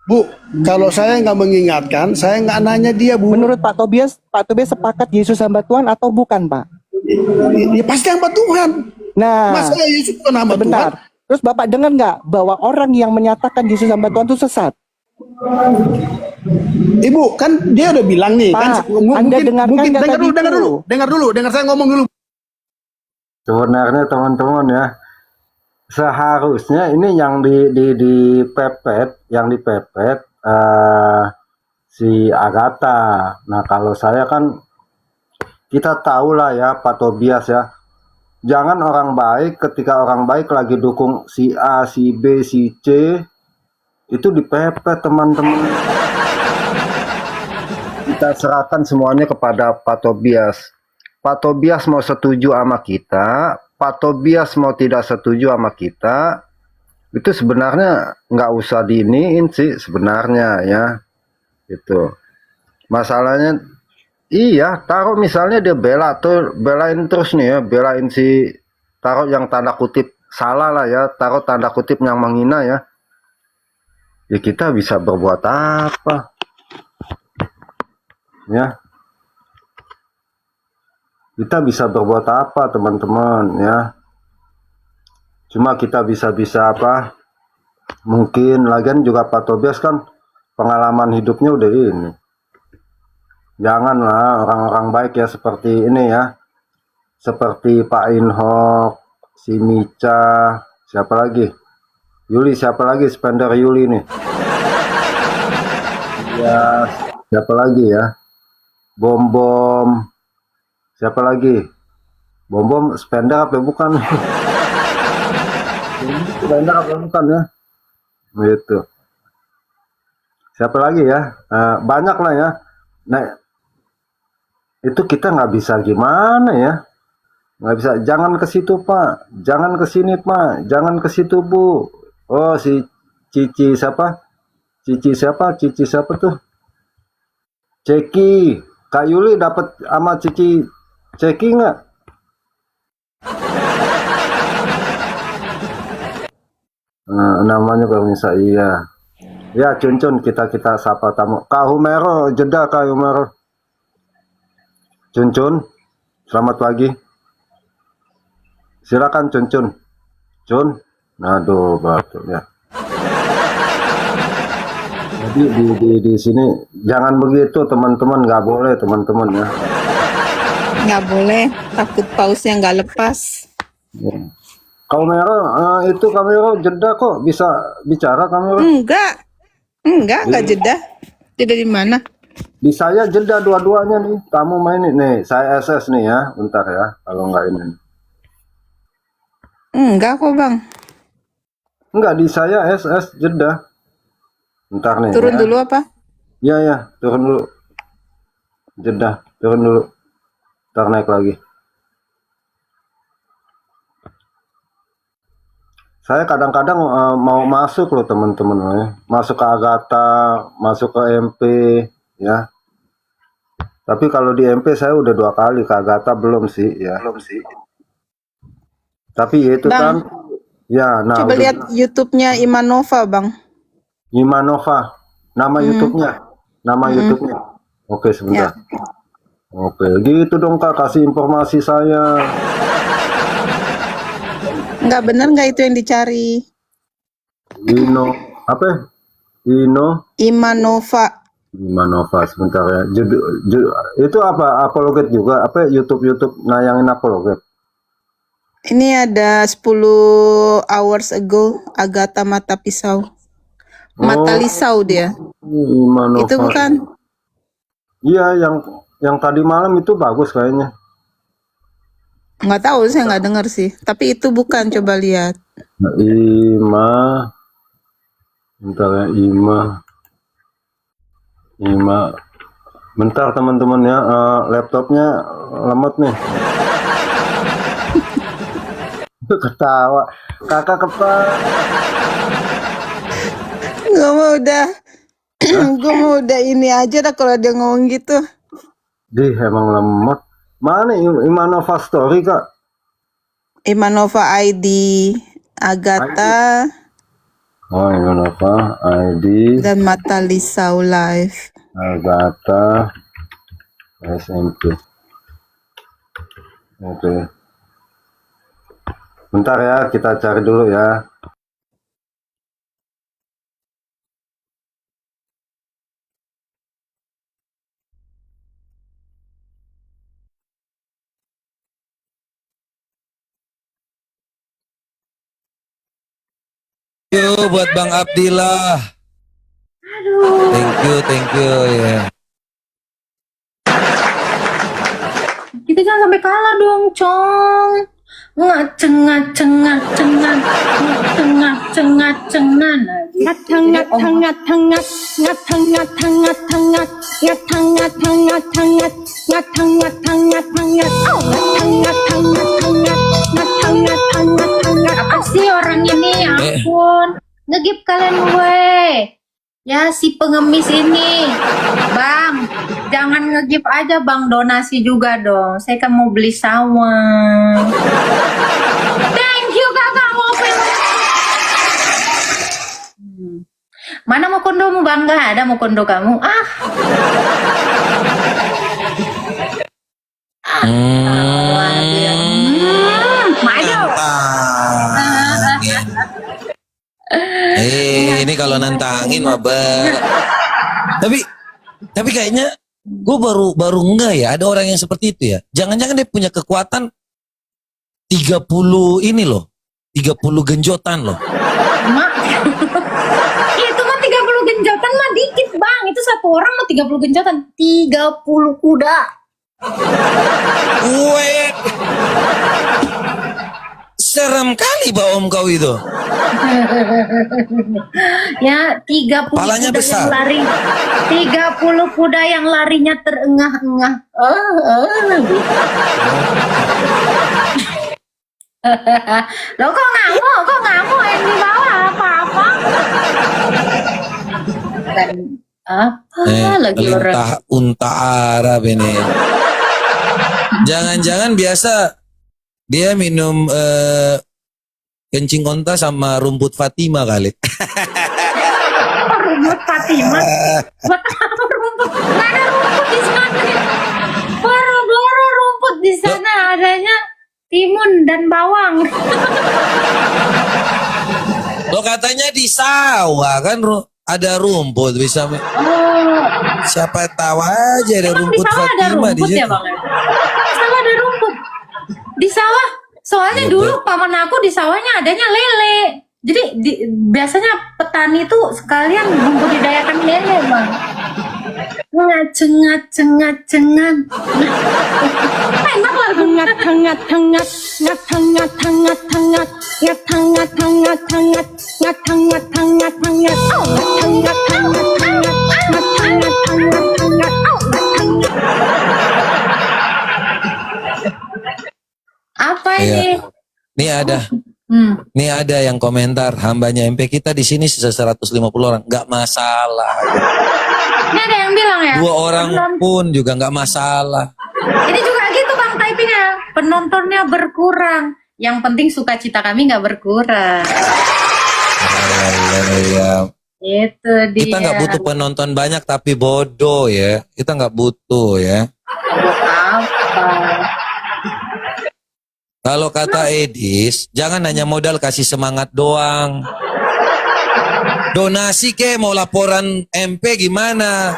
Bu, kalau saya nggak mengingatkan, saya nggak nanya dia, Bu. Menurut Pak Tobias sepakat Yesus hamba Tuhan atau bukan, Pak? Ya pasti hamba Tuhan. Nah, Masa Yesus bukan hamba sebentar. Tuhan? Terus Bapak dengar nggak bahwa orang yang menyatakan Yesus hamba Tuhan itu sesat? Ibu, kan dia udah bilang nih, kan Pak, Anda dengarkan mungkin nggak tadi itu? dengar saya ngomong dulu. Sebenarnya teman-teman ya, seharusnya ini yang dipepet si Agatha. Nah kalau saya kan kita tahu lah ya Pak Tobias ya, jangan orang baik ketika orang baik lagi dukung si A, si B, si C itu dipepet teman-teman. Kita serahkan semuanya kepada Pak Tobias. Pak Tobias mau setuju sama kita, Pak Tobias mau tidak setuju sama kita, itu sebenarnya nggak usah diiniin sih sebenarnya ya. Itu masalahnya. Iya, taruh misalnya dia belain terus nih ya, belain si, taruh yang tanda kutip salah lah ya, taruh tanda kutip yang menghina ya. Ya kita bisa berbuat apa? Ya. Kita bisa berbuat apa teman-teman ya. Cuma kita bisa apa? Mungkin lagian juga Pak Tobias kan pengalaman hidupnya udah ini. Janganlah orang-orang baik ya seperti ini ya. Seperti Pak Inhok, si Mica, siapa lagi? Yuli, siapa lagi? Spender Yuli nih. Ya, siapa lagi ya? Bom, siapa lagi? Bom spender apa bukan? Spender apa bukan ya? Gitu. Siapa lagi ya? Banyak lah ya. Nah, itu kita nggak bisa gimana ya? Nggak bisa. Jangan ke situ Pak, jangan ke sini Pak, jangan ke situ Bu. Oh si Cici siapa? Cici siapa tuh? Ceki. Kak Yuli dapat sama Cici Ceki nggak? Namanya kalau misalnya iya. Ya Cuncun kita sapa tamu. Kak Humero, jeda Kak Humero. Cuncun, selamat pagi. Silakan Cuncun. Cun, aduh batuk ya. Jadi di sini jangan begitu teman-teman, nggak boleh teman-teman ya. Nggak boleh, takut pausnya nggak lepas. Ya. Kamera itu kamera jeda kok bisa bicara kamera. Enggak jeda. Jeda di mana? Di saya jeda dua-duanya nih. Kamu main nih, saya SS nih ya, bentar ya. Kalau nggak ini. Enggak kok bang. Enggak di saya SS jeda. Bentar nih. Turun ya. dulu apa? Ya, turun dulu. Jeda, turun dulu. Ntar naik lagi. Saya kadang-kadang mau masuk loh teman-teman ya. Masuk ke Agatha, masuk ke MP ya. Tapi kalau di MP saya udah 2 kali, ke Agatha belum sih ya. Tapi ya itu Bang, kan ya nah coba udah. lihat YouTube-nya Imanova bang. Imanova. Nama YouTube-nya. Nama YouTube-nya. Oke, sebentar. Ya. Oke, gitu dong Kak, kasih informasi saya. Nggak bener nggak itu yang dicari? Ino apa? Imanova. Imanova sebentar ya. Itu apa? Apologet juga? Apa YouTube nayangin apologet? Ini ada 10 hours ago, Agatha Mata Pisau. Mata Lisau dia. Imanova. Itu bukan? Iya, yang tadi malam itu bagus kayaknya. Nggak tahu, saya nggak dengar sih. Tapi itu bukan, coba lihat. Bentar ya, bentar teman-teman ya, laptopnya lemot nih. Ketawa, kakak ketawa. Gue mau udah ini aja dah kalau dia ngomong gitu. Emang lemot. Mana Imanova Story Kak? Imanova ID Agatha. Oh, ini apa? ID Dan Mata Lisau Live. Agatha SMP. Oke. Bentar ya, kita cari dulu ya. Yo buat Bang Abdillah. Thank you ya. Kita jangan sampai kalah dong, Cong. Ngaceng-ngaceng-ngaceng-ngaceng. Apa sih orang ini? Ya ampun. Ngegip kalian gue. Ya si pengemis ini. Bang, jangan ngegip aja Bang, donasi juga dong. Saya kan mau beli sawah. Thank you kakak mau Mana mau kondomu Bang? Gak ada mau kondo kamu. Maju. Ini kalau nantangin mah tapi kayaknya gue baru enggak ya ada orang yang seperti itu ya. Jangan-jangan dia punya kekuatan 30 ini loh. 30 genjotan loh. Mak. Itu mah 30 genjotan mah dikit Bang. Itu satu orang mah 30 genjotan. 30 kuda. Weh. Serem kali Om kau itu. Ya 30 Palanya kuda besar. yang lari. 30 kuda yang larinya terengah-engah. Loh kok ngamuk yang di bawah apa-apa. Dan apa lagi orang. Unta Arab ini. Jangan-jangan biasa dia minum kencing onta sama rumput Fatima kali. Rumput Fatima? Buat apa rumput? Nggak ada rumput di sana. Baru rumput di sana adanya timun dan bawang. Lo katanya di sawah kan ada rumput bisa. Siapa tahu aja ada Emang rumput di sawah ada Fatima di rumput situ. ya Bang? Di sawah ada rumput. Di sawah, soalnya dulu paman aku di sawahnya adanya lele. Jadi biasanya petani tuh sekalian membudidayakan lele Bang. Ngaceng-ngaceng-ngacengan. Enak lagu ngat-ngat-ngat ngat-ngat-ngat-ngat ngat-ngat-ngat-ngat ngat-ngat-ngat-ngat apa ini? Nih ada yang komentar hambanya MP kita di sini sisa 150 orang nggak masalah. Ini ada yang bilang ya. 2 orang pun juga nggak masalah. Ini juga gitu Bang typingnya. Penontonnya berkurang. Yang penting sukacita kami nggak berkurang. Itu dia. Kita nggak butuh penonton banyak tapi bodoh ya. Kita nggak butuh ya. Apa? Kalau kata Edis, jangan hanya modal kasih semangat doang. Donasi ke mau laporan MP gimana?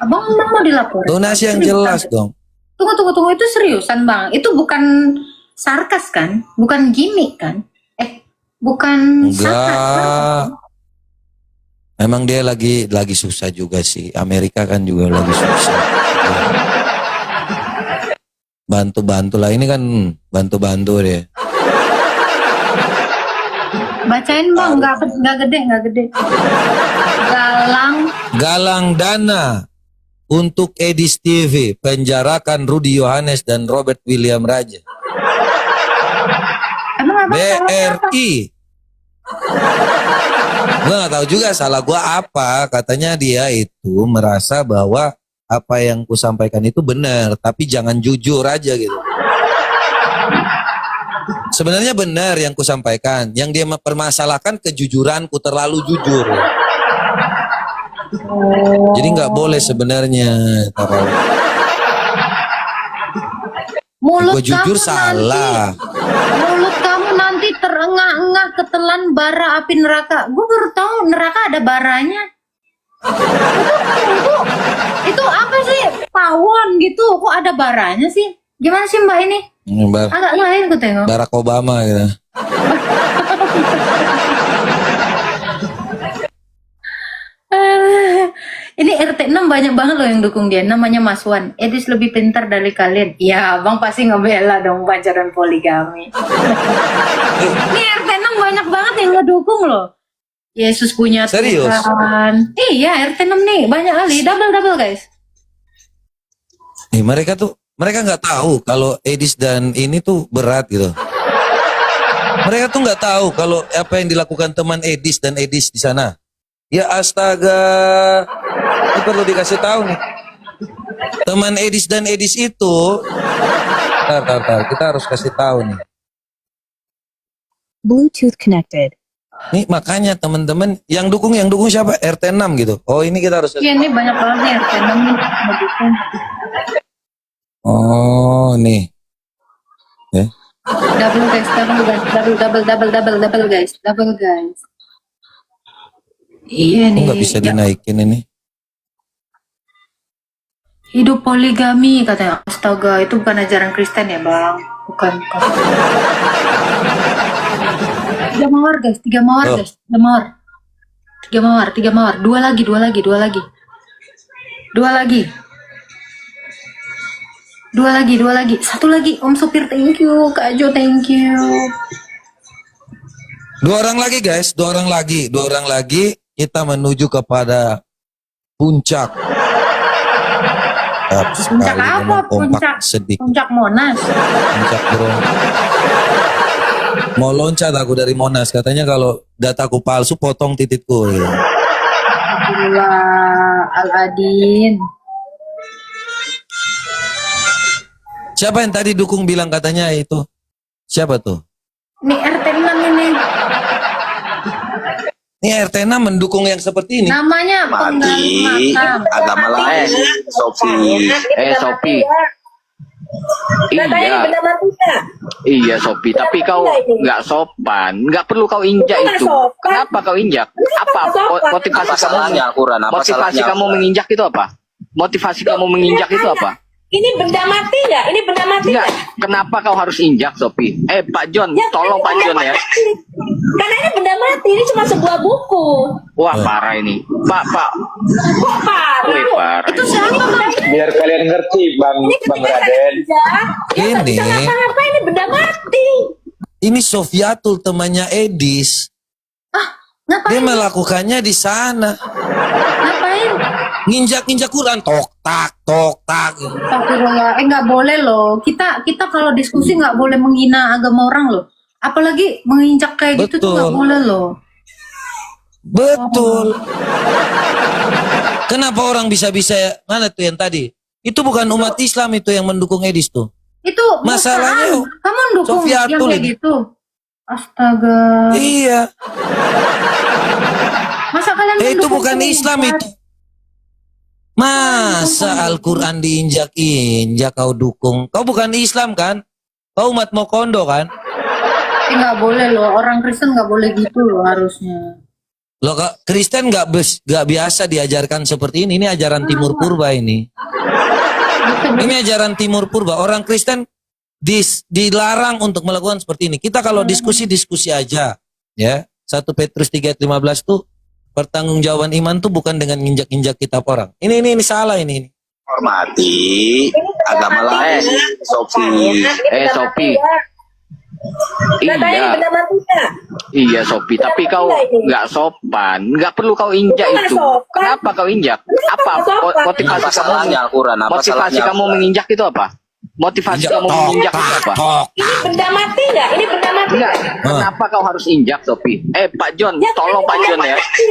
Abang mau dilaporin? Donasi yang jelas dong. Tunggu, itu seriusan Bang? Itu bukan sarkas kan? Bukan gimmick kan? Bukan sarkas kan? Enggak. Memang dia lagi susah juga sih. Amerika kan juga lagi susah. Bantu-bantu lah ini kan bantu-bantu deh. Bacain Bang, nggak gede. Galang dana untuk Edis TV, penjarakan Rudy Yohanes dan Robert William Raja. Emang Abang salah apa? BRI. Gue nggak tahu juga salah gue apa. Katanya dia itu merasa bahwa apa yang ku sampaikan itu benar, tapi jangan jujur aja gitu. Sebenarnya benar yang kusampaikan. Yang dia mempermasalahkan kejujuranku, terlalu jujur. Jadi nggak boleh sebenarnya. Mulut Gua jujur kamu salah. Mulut kamu nanti terengah-engah ketelan bara api neraka. Gue baru tahu neraka ada baranya. Itu apa sih? Pawon gitu. Kok ada baranya sih? Gimana sih Mbak ini? Agak lain gue tengok. Barack Obama gitu. Ini RT 6 banyak banget loh yang dukung dia. Namanya Mas Wan. Edis lebih pintar dari kalian. Ya, Bang pasti ngebela dong pacaran poligami. Ini RT 6 banyak banget yang ngedukung loh. Yesus punya Serius? Tuhan. Iya, RT 6 nih banyak kali. Double guys. Mereka nggak tahu kalau Edis dan ini tuh berat gitu. Mereka tuh nggak tahu kalau apa yang dilakukan teman Edis dan Edis di sana. Ya astaga, ini perlu dikasih tahu nih. Teman Edis dan Edis itu, tar, kita harus kasih tahu nih. Bluetooth connected. Nih makanya teman-teman yang dukung siapa? RT 6 gitu. Oh ini kita harus. Iya ini banyak banget nih RT 6 nih ngedukung. Oh nih. Double guys, double guys. Iya nih. Nggak bisa dinaikin ini. Hidup poligami katanya. Astaga, itu bukan ajaran Kristen ya bang? Bukan. 3 mawar guys, 3 mawar guys, 3 mawar. 3 mawar, 3 mawar. 2 lagi. 2 lagi. 1 lagi. Om Supir thank you, Kak Jo thank you. 2 orang lagi guys, 2 orang lagi. Kita menuju kepada puncak. Puncak apa? Kompak sedih. Puncak Monas. Puncak bro. Mau loncat aku dari Monas. Katanya kalau dataku palsu potong titikku. Gitu. Alhamdulillah, Al-Adin. Siapa yang tadi dukung bilang katanya itu? Siapa tuh? Ini RT 6 ini. Ini RT 6 mendukung yang seperti ini. Namanya penggali makam. Agama lain. Sopi. Iya Sopi, tapi kau nggak sopan, nggak perlu kau injak itu. Kenapa kau injak? Apa motivasi kamu menginjak itu apa? Motivasi kamu menginjak itu apa? Ini benda mati nggak? Ini benda mati nggak? Kenapa kau harus injak Sopi? Pak John, Ya, tolong Pak John ya. Karena ini benda mati, ini cuma sebuah buku. Wah parah ini, Pak. Kok parah? Parah. Itu siapa? Biar kalian ngerti Bang Raden. Ini. Kenapa ini benda mati? Ini Sofiatul temannya Edis. Dia Ngapain? melakukannya di sana. Ngapain? Nginjak Quran, tok tak. Astagfirullah. Nggak boleh loh. Kita kalau diskusi nggak boleh menghina agama orang loh. Apalagi menginjak kayak gitu tuh nggak Betul. boleh loh. Betul. Kenapa orang bisa-bisa mana tuh yang tadi? Itu bukan umat Islam itu yang mendukung Edis tuh. Itu Masalahnya, bukan. Kamu dukung yang Sofiatul kayak ini. gitu. Astaga. Iya. Masa kalian Itu mendukung bukan penginjak? Islam itu. Masa Al-Quran diinjak-injak kau dukung? Kau bukan Islam kan? Kau umat Mokondo kan? Nggak boleh loh. Orang Kristen nggak boleh gitu loh harusnya. Loh Kak, Kristen nggak biasa diajarkan seperti ini. Ini ajaran Timur Purba ini. Ini ajaran Timur Purba. Orang Kristen dilarang untuk melakukan seperti ini. Kita kalau diskusi aja, ya. 1 Petrus 3:15 tuh pertanggungjawaban iman tuh bukan dengan nginjak-injak kitab orang. Ini salah ini. Hormati agama lain. Sopi. Katanya ini benda mati nggak? Iya Sopi, tapi kau nggak sopan, nggak perlu kau injak Bukan itu. sopan. Kenapa kau injak? Apa motivasi kamu menginjak itu apa? Motivasi kamu menginjak itu apa? Ini benda mati nggak? Ini benda mati Enggak, nggak? kenapa kau harus injak Sopi? Pak John, Ya, tolong Pak benda John ya. mati.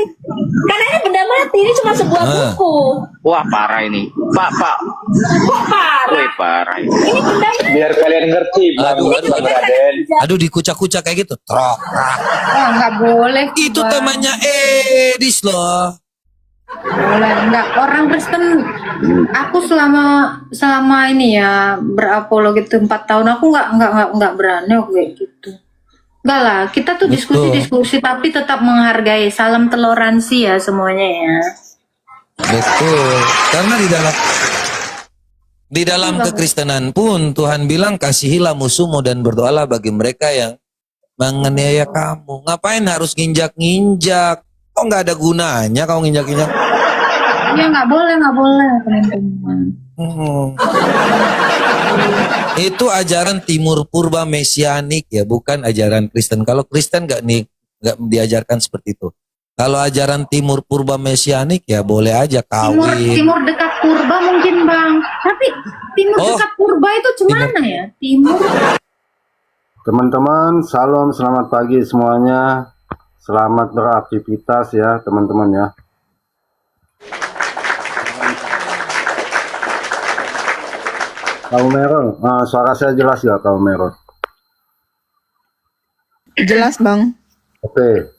Karena ini benda mati, ini cuma sebuah buku. Wah parah ini. Pak. Kok parah? Wih parah ini. Ini benda Biar kalian ngerti, Bang Raden. Aduh dikucak-kucak kayak gitu. Trok. Wah, nggak boleh. Itu Bang. temannya Edis loh. Boleh, enggak. Orang Kristen, aku selama ini ya berapologi gitu 4 tahun, aku nggak berani kok kayak gitu. Enggak lah, kita tuh diskusi tapi tetap menghargai. Salam toleransi ya semuanya ya. Betul. Karena di dalam kekristenan pun Tuhan bilang kasihilah musuhmu dan berdoalah bagi mereka yang menganiaya kamu. Ngapain harus nginjak-nginjak? Kok nggak ada gunanya kau nginjak-nginjak? Ya nggak boleh teman-teman. Itu ajaran Timur Purba Mesianik ya, bukan ajaran Kristen. Kalau Kristen nggak diajarkan seperti itu. Kalau ajaran Timur Purba Mesianik ya boleh aja kawin. Timur dekat purba mungkin bang. Tapi timur dekat purba itu gimana ya? Timur. Teman-teman, salam, selamat pagi semuanya. Selamat beraktivitas ya teman-teman ya. Kau Merol, suara saya jelas ya Kau Merol? Jelas bang. Oke,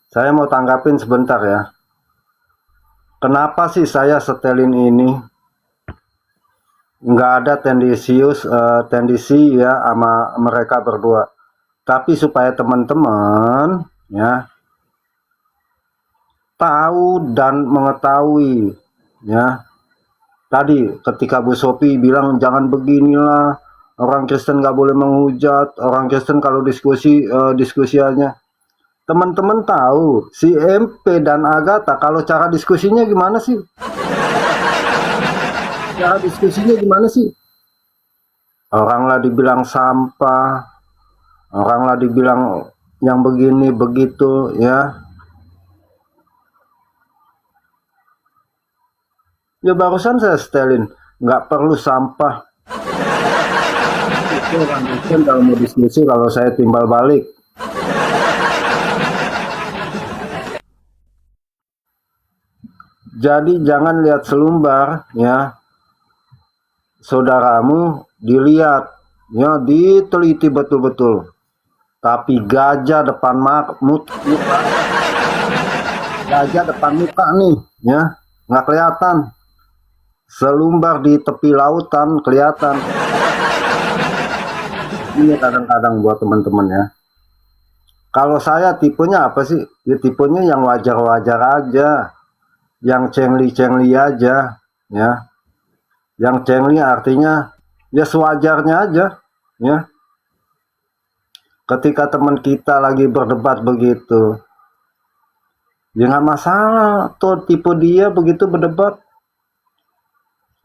saya mau tanggapin sebentar ya. Kenapa sih saya setelin ini? Nggak ada tendensi ya sama mereka berdua. Tapi supaya teman-teman ya tahu dan mengetahui ya. Tadi ketika Bu Sophie bilang jangan beginilah, orang Kristen nggak boleh menghujat, orang Kristen kalau diskusinya. Teman-teman tahu si MP dan Agatha kalau cara diskusinya gimana sih? Cara diskusinya gimana sih? Orang lah dibilang sampah, orang lah dibilang yang begini begitu ya. Ya barusan saya setelin, nggak perlu sampah. Itu orang Kristen kalau mau diskusi, kalau saya timbal balik. Jadi jangan lihat selumbar ya, saudaramu dilihat ya, diteliti betul-betul. Tapi gajah depan muka, gajah depan muka nih ya, nggak kelihatan. Selumbar di tepi lautan kelihatan. Ini kadang-kadang buat teman-teman ya. Kalau saya tipenya apa sih? Ya tipenya yang wajar-wajar aja, yang cengli-cengli aja ya. Yang cengli artinya ya sewajarnya aja ya. Ketika teman kita lagi berdebat begitu, ya nggak masalah tuh tipe dia begitu berdebat.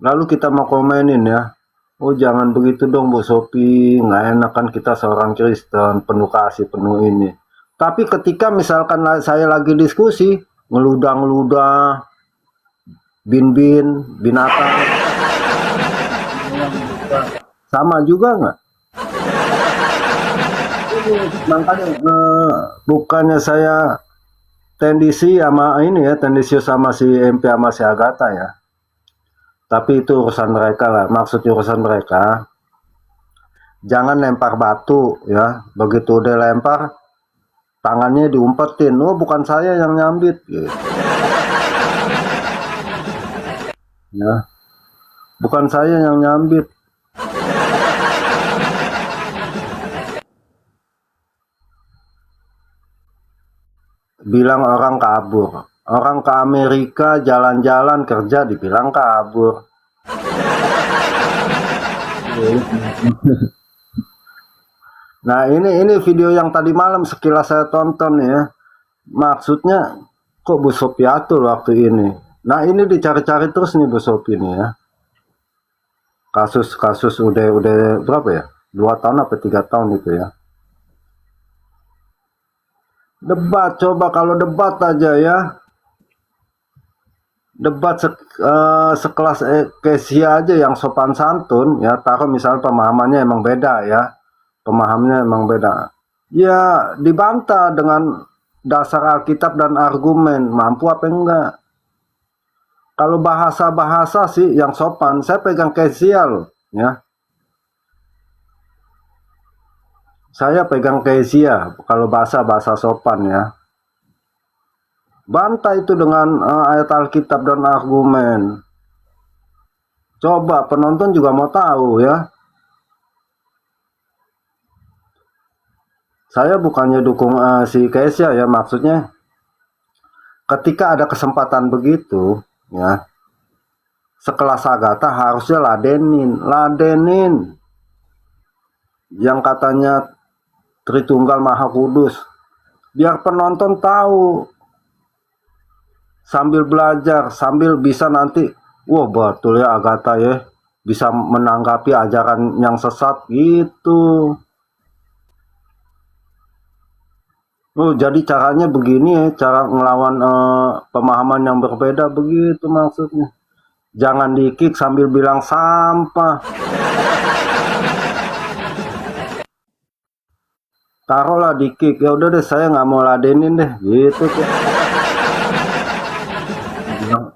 Lalu kita mau komenin ya, oh jangan begitu dong Bu Sophie, nggak enak kan kita seorang Kristen, penuh kasih, penuh ini. Tapi ketika misalkan saya lagi diskusi, ngeludah-ngeludah, binatang, sama juga nggak? Makanya bukannya saya tendensius sama si MP sama si Agatha ya. Tapi itu urusan mereka lah, maksudnya urusan mereka. Jangan lempar batu ya, begitu udah lempar, tangannya diumpetin, oh bukan saya yang nyambit. Gitu. Ya, bukan saya yang nyambit. Bilang orang kabur. Orang ke Amerika jalan-jalan kerja dibilang kabur. Nah ini video yang tadi malam sekilas saya tonton ya. Maksudnya kok Bu Sophie atur waktu ini. Nah ini dicari-cari terus nih Bu Sophie nih ya. Kasus udah berapa ya? 2 tahun apa 3 tahun itu ya. Debat, coba kalau debat aja ya. Debat sekelas Kesia aja yang sopan santun ya, taruh misalnya pemahamannya emang beda ya, pemahamannya emang beda ya, dibantah dengan dasar Alkitab dan argumen, mampu apa enggak Kalau bahasa-bahasa sih yang sopan, saya pegang Kezia loh, ya. Saya pegang Kezia kalau bahasa-bahasa sopan ya. Bantah itu dengan ayat Alkitab dan argumen. Coba penonton juga mau tahu ya. Saya bukannya dukung si Kezia ya, maksudnya ketika ada kesempatan begitu ya, sekelas Agatha harusnya ladenin yang katanya Tritunggal Maha Kudus, biar penonton tahu, sambil belajar, sambil bisa nanti, wah betul ya Agatha ya, bisa menanggapi ajaran yang sesat gitu. Oh, jadi caranya begini ya, cara ngelawan pemahaman yang berbeda begitu maksudnya. Jangan di-kick sambil bilang sampah. Taruhlah di-kick, ya udah deh saya nggak mau ladenin deh, gitu tuh.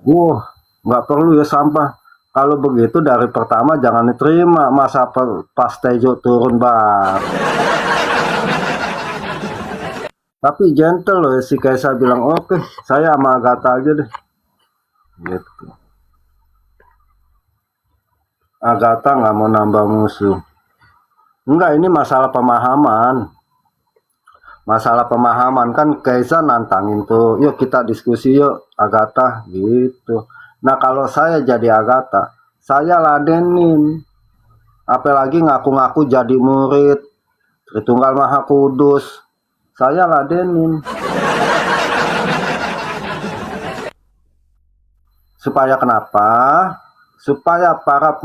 Wah, nggak perlu ya sampah. Kalau begitu dari pertama jangan diterima, masa pas Tejo turun bang. Tapi gentle loh si Kaisa bilang oke, saya sama Agatha aja deh. Gitu. Agatha nggak mau nambah musuh. Enggak, ini masalah pemahaman. Masalah pemahaman kan Kaisa nantangin tuh, yuk kita diskusi yuk Agatha gitu. Nah kalau saya jadi Agatha, saya ladenin. Apalagi ngaku-ngaku jadi murid Tritunggal Maha Kudus. Saya ladenin. Supaya kenapa? Supaya para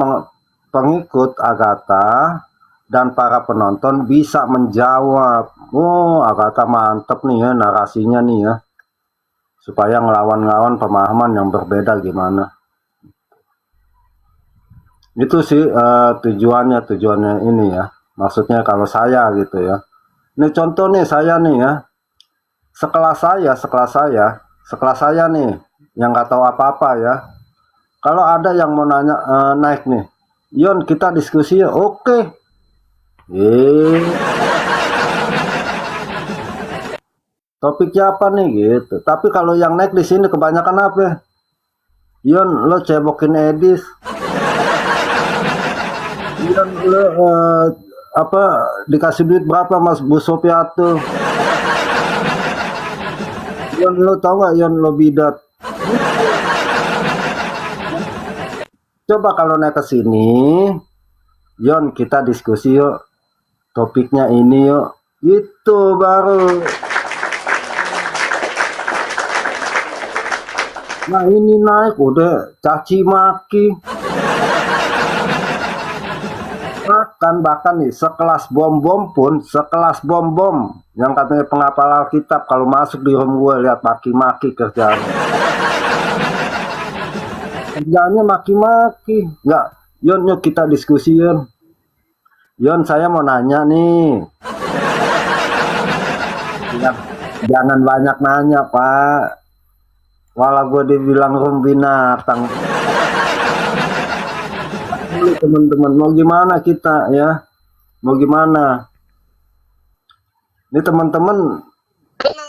pengikut Agatha dan para penonton bisa menjawab. Oh, Agatha mantep nih ya narasinya nih ya. Supaya ngelawan-ngelawan pemahaman yang berbeda gimana. Itu sih tujuannya ini ya. Maksudnya kalau saya gitu ya. Ini contoh nih saya nih ya, sekelas saya nih, yang nggak tahu apa-apa ya. Kalau ada yang mau nanya naik nih, Yon kita diskusi ya, oke. Topiknya apa nih gitu. Tapi kalau yang naik di sini kebanyakan apa? Yon lo cebokin Edis. Yon lo dikasih duit berapa Mas Bu Sopiato? Yon lo tau gak Yon lo bidat? Coba kalau naik ke sini, Yon kita diskusi yuk, topiknya ini yuk, itu baru. Nah ini naik udah caci maki. Bahkan nih sekelas bom yang katanya penghafal Alkitab kalau masuk di room gue lihat maki-maki kerjaan. Kerjaannya maki-maki. Nggak, Yon yuk kita diskusi Yon. Yon saya mau nanya nih. Jangan banyak nanya Pak. Walau gue dibilang room binatang. Teman-teman mau gimana kita ya, mau gimana ini teman-teman,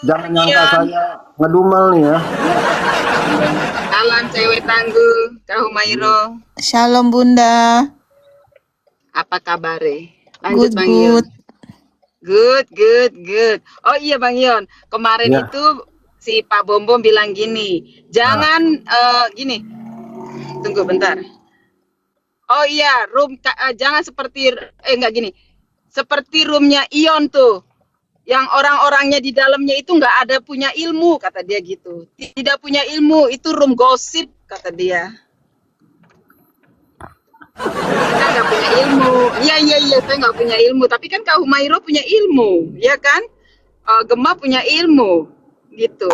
jangan nyangka saya ngedumel nih ya. Salam cewek tangguh Kak Humairo. Shalom Bunda. Apa kabar? Lanjut Good, Bang Yon. Good. Oh iya Bang Yon, kemarin Ya. itu si Pak Bombom bilang gini, jangan gini, tunggu bentar. Oh iya, jangan seperti enggak gini. Seperti roomnya Ion tuh. Yang orang-orangnya di dalamnya itu nggak ada punya ilmu, kata dia gitu. Tidak punya ilmu, itu room gosip, kata dia. Kita nggak punya ilmu. Iya, saya nggak punya ilmu. Tapi kan Kak Humairo punya ilmu, ya kan? Gemma punya ilmu, gitu.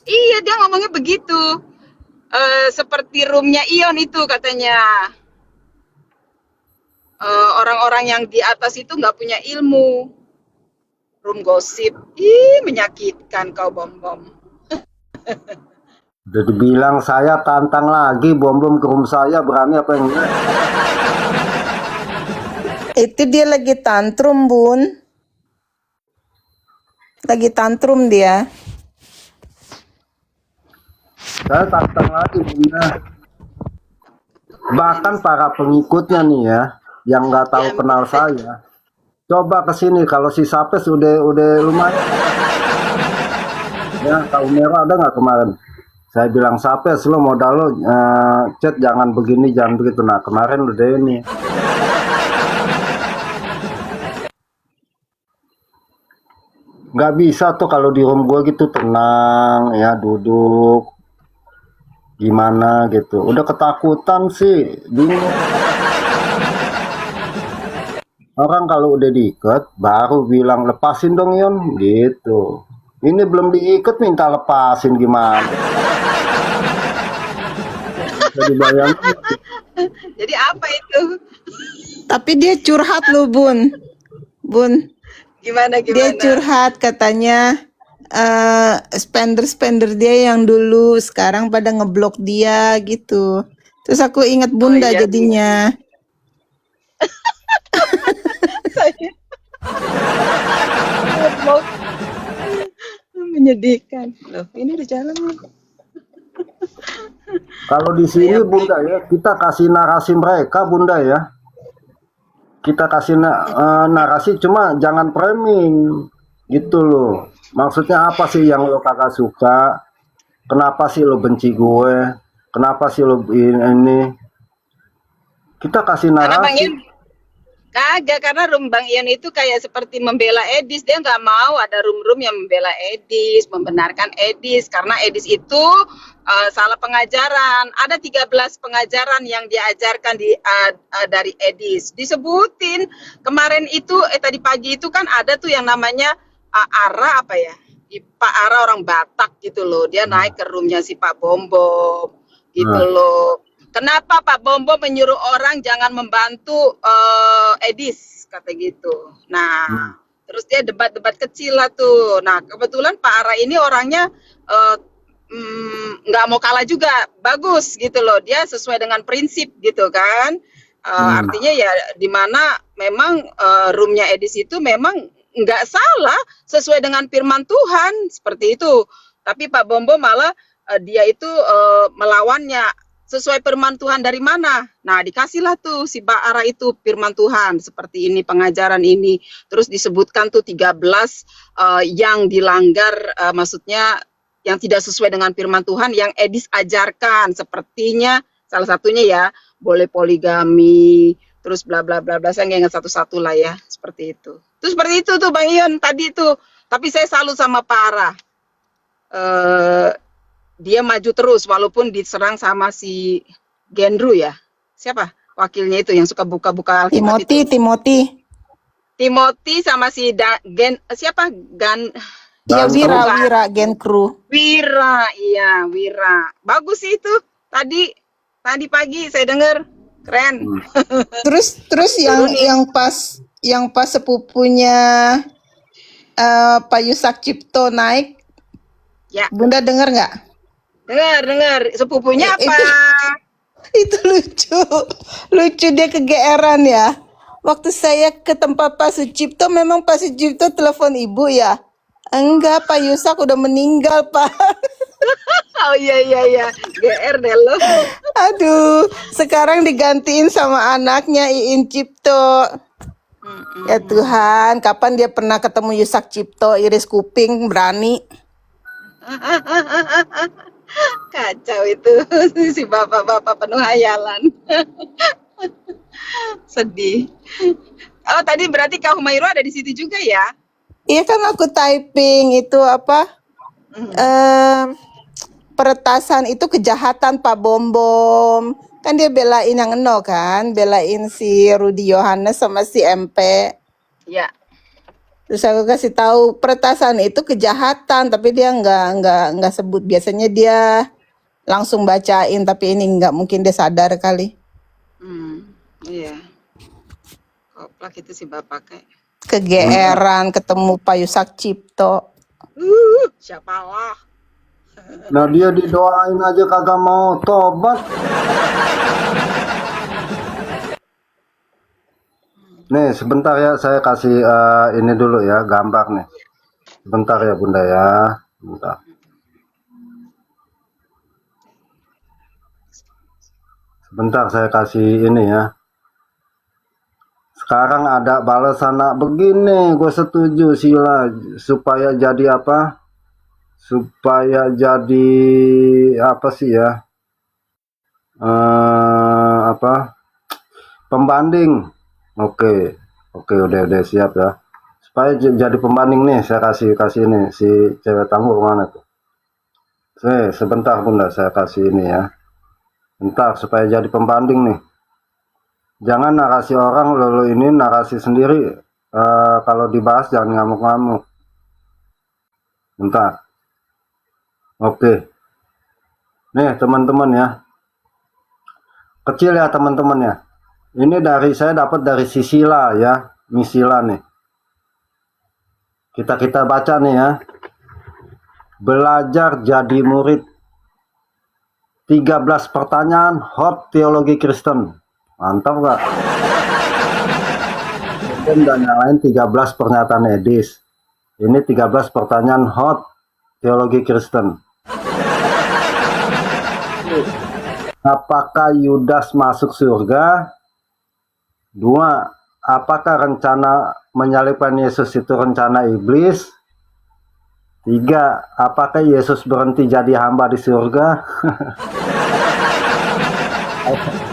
Iya, dia ngomongnya begitu. Seperti roomnya Ion itu katanya, orang-orang yang di atas itu nggak punya ilmu, room gosip. Ih, menyakitkan kau Bom. Udah dibilang saya tantang lagi bom ke room saya, berani apa enggak? Itu dia lagi tantrum, Bun. Lagi tantrum dia. Saya tantang lagi Bunda. Bahkan para pengikutnya nih ya, yang nggak tahu kenal saya, coba kesini kalau si Sapes udah lumayan. Ya, tahu merah ada nggak kemarin? Saya bilang Sapes, lo modal lo chat jangan begini, jangan begitu. Nah kemarin udah ini. Nggak bisa tuh kalau di room gue gitu tenang ya, duduk gimana gitu. Udah ketakutan sih, bingung. Orang kalau udah diikat baru bilang lepasin dong Yon gitu. Ini belum diikat minta lepasin gimana? Jadi bayangin. Jadi apa itu? Tapi dia curhat loh, Bun. Bun, Gimana dia gimana? curhat katanya spender dia yang dulu sekarang pada ngeblok dia gitu. Terus aku ingat Bunda iya, jadinya. Saya goblok. Menyedihkan. Loh, ini di jalan nih. Kalau di sini Bunda ya, kita kasih narasi mereka Bunda ya. Kita kasih narasi cuma jangan framing gitu loh. Maksudnya apa sih yang lo kagak suka? Kenapa sih lo benci gue? Kenapa sih lo ini? Kita kasih Karena Bang narasi. Ian kagak, karena room Bang Ian itu kayak seperti membela Edis. Dia nggak mau ada room-room yang membela Edis, membenarkan Edis, karena Edis itu salah pengajaran. Ada 13 pengajaran yang diajarkan dari Edis. Disebutin kemarin itu tadi pagi itu kan ada tuh yang namanya Ara apa ya? Pak Ara orang Batak gitu loh. Dia naik ke roomnya si Pak Bombom gitu loh. Kenapa Pak Bombo menyuruh orang jangan membantu Edis, kata gitu. Nah, terus dia debat-debat kecil lah tuh. Nah, kebetulan Pak Ara ini orangnya nggak mau kalah juga, bagus gitu loh. Dia sesuai dengan prinsip gitu kan. Artinya ya dimana memang roomnya Edis itu memang nggak salah, sesuai dengan firman Tuhan, seperti itu. Tapi Pak Bombo malah dia itu melawannya. Sesuai firman Tuhan dari mana? Nah, dikasihlah tuh si Pak Ara itu firman Tuhan seperti ini, pengajaran ini. Terus disebutkan tuh 13 yang dilanggar, maksudnya yang tidak sesuai dengan firman Tuhan yang Edis ajarkan. Sepertinya salah satunya ya boleh poligami, terus bla bla bla bla. Saya nggak ingat satu-satu lah ya, seperti itu. Terus seperti itu tuh Bang Ion tadi tuh. Tapi saya salut sama Pak Ara. Dia maju terus walaupun diserang sama si Gendru ya. Siapa wakilnya itu yang suka buka-buka Alkitab itu? Timothy sama si siapa? Ya Wira Genkru. Wira, iya Wira. Bagus sih itu. Tadi pagi saya dengar keren. Terus yang pas sepupunya Pak Yusak Cipto naik. Ya. Bunda dengar nggak? Dengar. Sepupunya apa? Itu lucu dia kegeeran ya. Waktu saya ke tempat Pak Sucipto, memang Pak Sucipto telepon ibu ya. Enggak, Pak Yusak udah meninggal, Pak. Oh iya, GR deh lo. Aduh, sekarang digantiin sama anaknya Iin Cipto. Ya Tuhan, kapan dia pernah ketemu Yusak Cipto, iris kuping, berani. Kacau itu si bapak-bapak penuh hayalan. Sedih. Oh tadi berarti Kak Humayro ada di situ juga ya? Iya kan aku typing itu apa? Peretasan itu kejahatan Pak Bombom. Kan dia belain yang Eno kan, belain si Rudi Yohanes sama si MP. Ya. Terus aku kasih tahu peretasan itu kejahatan, tapi dia nggak sebut. Biasanya dia langsung bacain, tapi ini nggak, mungkin dia sadar kali. Iya. Koplak itu si bapak kayak. Kegeeran ketemu Pak Yusak Cipto. Siapa lah? Nah dia didoain aja kagak mau tobat. Nih sebentar ya, saya kasih ini dulu ya, gambar nih. Sebentar ya Bunda ya. Bentar. Sebentar saya kasih ini ya. Sekarang ada balasan begini, gue setuju Sila, supaya jadi apa? Supaya jadi apa sih ya? Apa? Pembanding. Oke, udah siap ya. Supaya jadi pembanding nih, saya kasih nih si cewek tangguh mana tuh? Sebentar Bunda, saya kasih ini ya. Bentar, supaya jadi pembanding nih. Jangan narasi orang lalu ini narasi sendiri. Kalau dibahas jangan ngamuk-ngamuk. Bentar. Oke. Nih teman-teman ya. Kecil ya teman-teman ya. Ini saya dapat dari si Sila ya. Misila nih. Kita baca nih ya. Belajar jadi murid. 13 pertanyaan hot teologi Kristen. Mantap gak? Dan yang lain 13 pernyataan edis. Ini 13 pertanyaan hot teologi Kristen. Apakah Yudas masuk surga? 2. Apakah rencana menyalibkan Yesus itu rencana iblis? 3. Apakah Yesus berhenti jadi hamba di surga?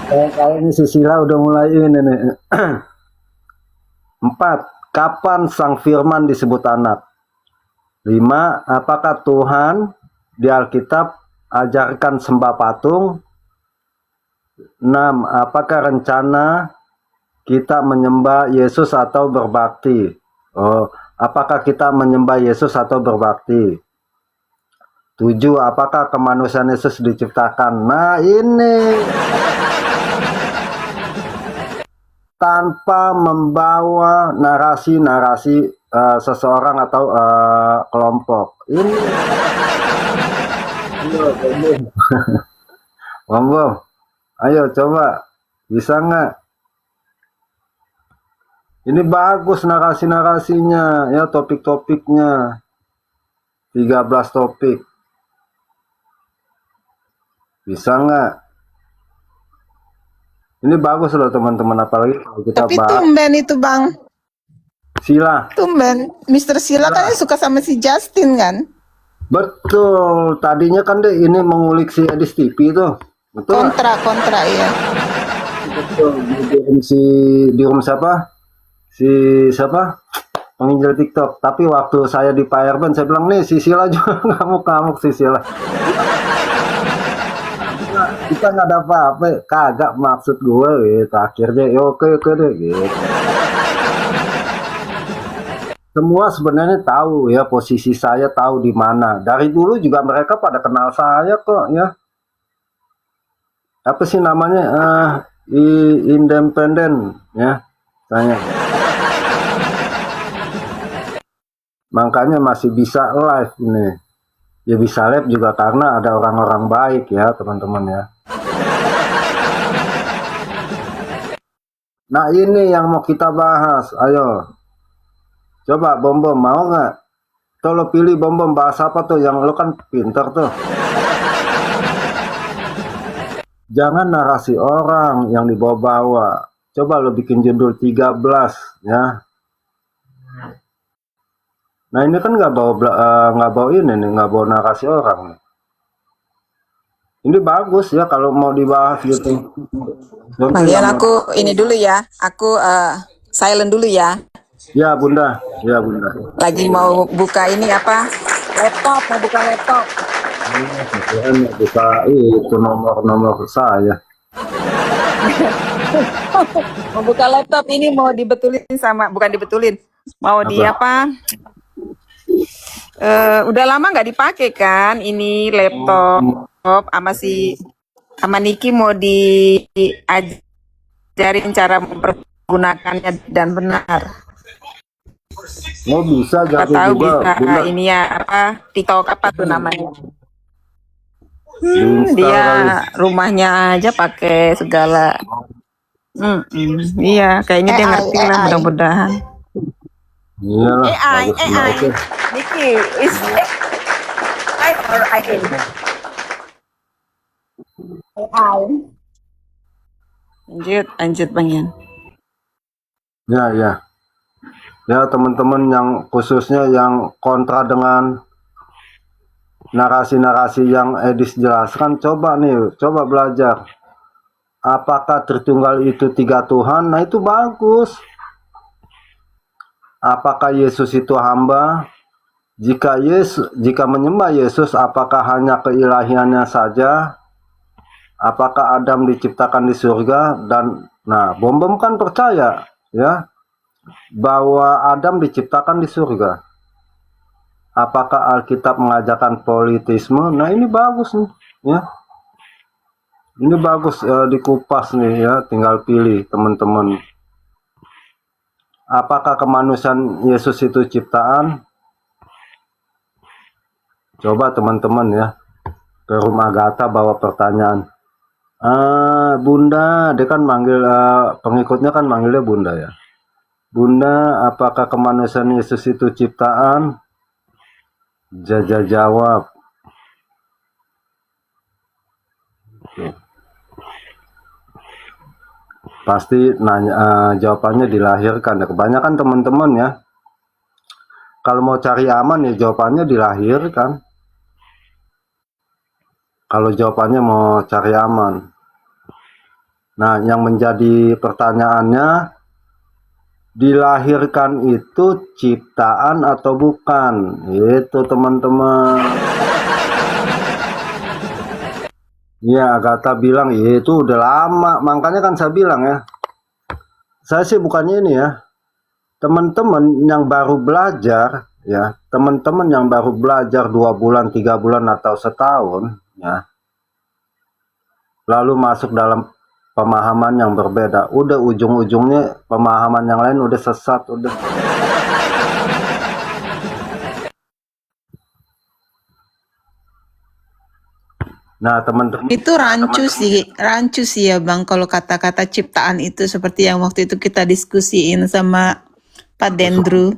Kayaknya si Sila udah mulai ini nih. 4. Kapan sang firman disebut anak? 5. Apakah Tuhan di Alkitab ajarkan sembah patung? 6. Apakah rencana kita menyembah Yesus atau berbakti? Apakah kita menyembah Yesus atau berbakti? 7. Apakah kemanusiaan Yesus diciptakan? Nah ini tanpa membawa narasi-narasi seseorang atau kelompok. Ini Bom, ayo coba, bisa nggak? Ini bagus narasi-narasinya ya, topik-topiknya 13 topik. Bisa nggak? Ini bagus loh teman-teman, apalagi kalau kita Tapi bahas tumben itu Bang. Sila. Tumben. Mr. Sila kan suka sama si Justin kan? Betul. Tadinya kan deh ini mengulik si Edis TV tuh. Betul. Kontra ya. Betul. Di room siapa? Siapa? Penginjil TikTok. Tapi waktu saya di Fireban, saya bilang nih si Sila juga ngamuk-ngamuk si Sila. Kita nggak ada apa-apa, kagak maksud gue gitu. Akhirnya ya oke deh gitu. Semua sebenarnya tahu ya, posisi saya tahu di mana. Dari dulu juga mereka pada kenal saya kok ya. Apa sih namanya? Independen ya. Saya. Makanya masih bisa live ini. Ya bisa live juga karena ada orang-orang baik ya teman-teman ya. Nah ini yang mau kita bahas, ayo. Coba Bom mau nggak? Tuh lo pilih Bom bahas apa tuh, yang lo kan pinter tuh. Jangan narasi orang yang dibawa-bawa. Coba lo bikin judul 13 ya. Nah ini kan nggak bawa ini nih, nggak bawa narasi orang nih. Ini bagus ya kalau mau dibahas gitu. Bagian aku ini dulu ya. Aku silent dulu ya. Ya Bunda, ya Bunda. Lagi mau buka ini apa? Laptop, mau buka laptop. Buka itu nomor saya. Mau buka laptop ini mau dibetulin sama, bukan dibetulin. Mau di apa? Udah lama nggak dipakai kan ini laptop sama Niki mau diajarin cara mempergunakannya dan benar. Mau bisa jadi tahu juga bisa Bunda. ini ya apa TikTok apa tuh namanya. Diinstal Dia kali. rumahnya aja pakai segala. Iya, kayaknya dia AI, ngerti lah, AI. mudah-mudahan. Iyalah, AI, bagus juga AI. itu. Niki, is AI or AI? AI. Lanjut Bang Yan. Ya, teman-teman yang khususnya yang kontra dengan narasi-narasi yang Edis jelaskan, coba belajar. Apakah Tritunggal itu 3 Tuhan? Nah, itu bagus. Apakah Yesus itu hamba? Jika menyembah Yesus, apakah hanya keilahiannya saja? Apakah Adam diciptakan di surga? Dan Bom kan percaya ya bahwa Adam diciptakan di surga. Apakah Alkitab mengajarkan politisme? Nah, ini bagus nih ya. Ini bagus dikupas nih ya, tinggal pilih teman-teman. Apakah kemanusiaan Yesus itu ciptaan? Coba teman-teman ya, ke rumah Agatha bawa pertanyaan. Bunda, dia kan manggil pengikutnya kan manggilnya Bunda ya. Bunda, apakah kemanusiaan Yesus itu ciptaan? Jaja jawab. Pasti jawabannya dilahirkan. Kebanyakan teman-teman ya, kalau mau cari aman ya jawabannya dilahirkan. Kalau jawabannya mau cari aman. Nah, yang menjadi pertanyaannya, dilahirkan itu ciptaan atau bukan? Itu teman-teman. Ya, Agatha bilang itu udah lama. Makanya kan saya bilang ya, saya sih bukannya ini ya, teman-teman yang baru belajar ya, teman-teman yang baru belajar 2 bulan, 3 bulan atau setahun ya, lalu masuk dalam pemahaman yang berbeda, udah ujung-ujungnya pemahaman yang lain udah sesat, udah. Nah, teman-teman, Itu rancu sih ya Bang, kalau kata-kata ciptaan itu seperti yang waktu itu kita diskusiin sama Pak Dendru.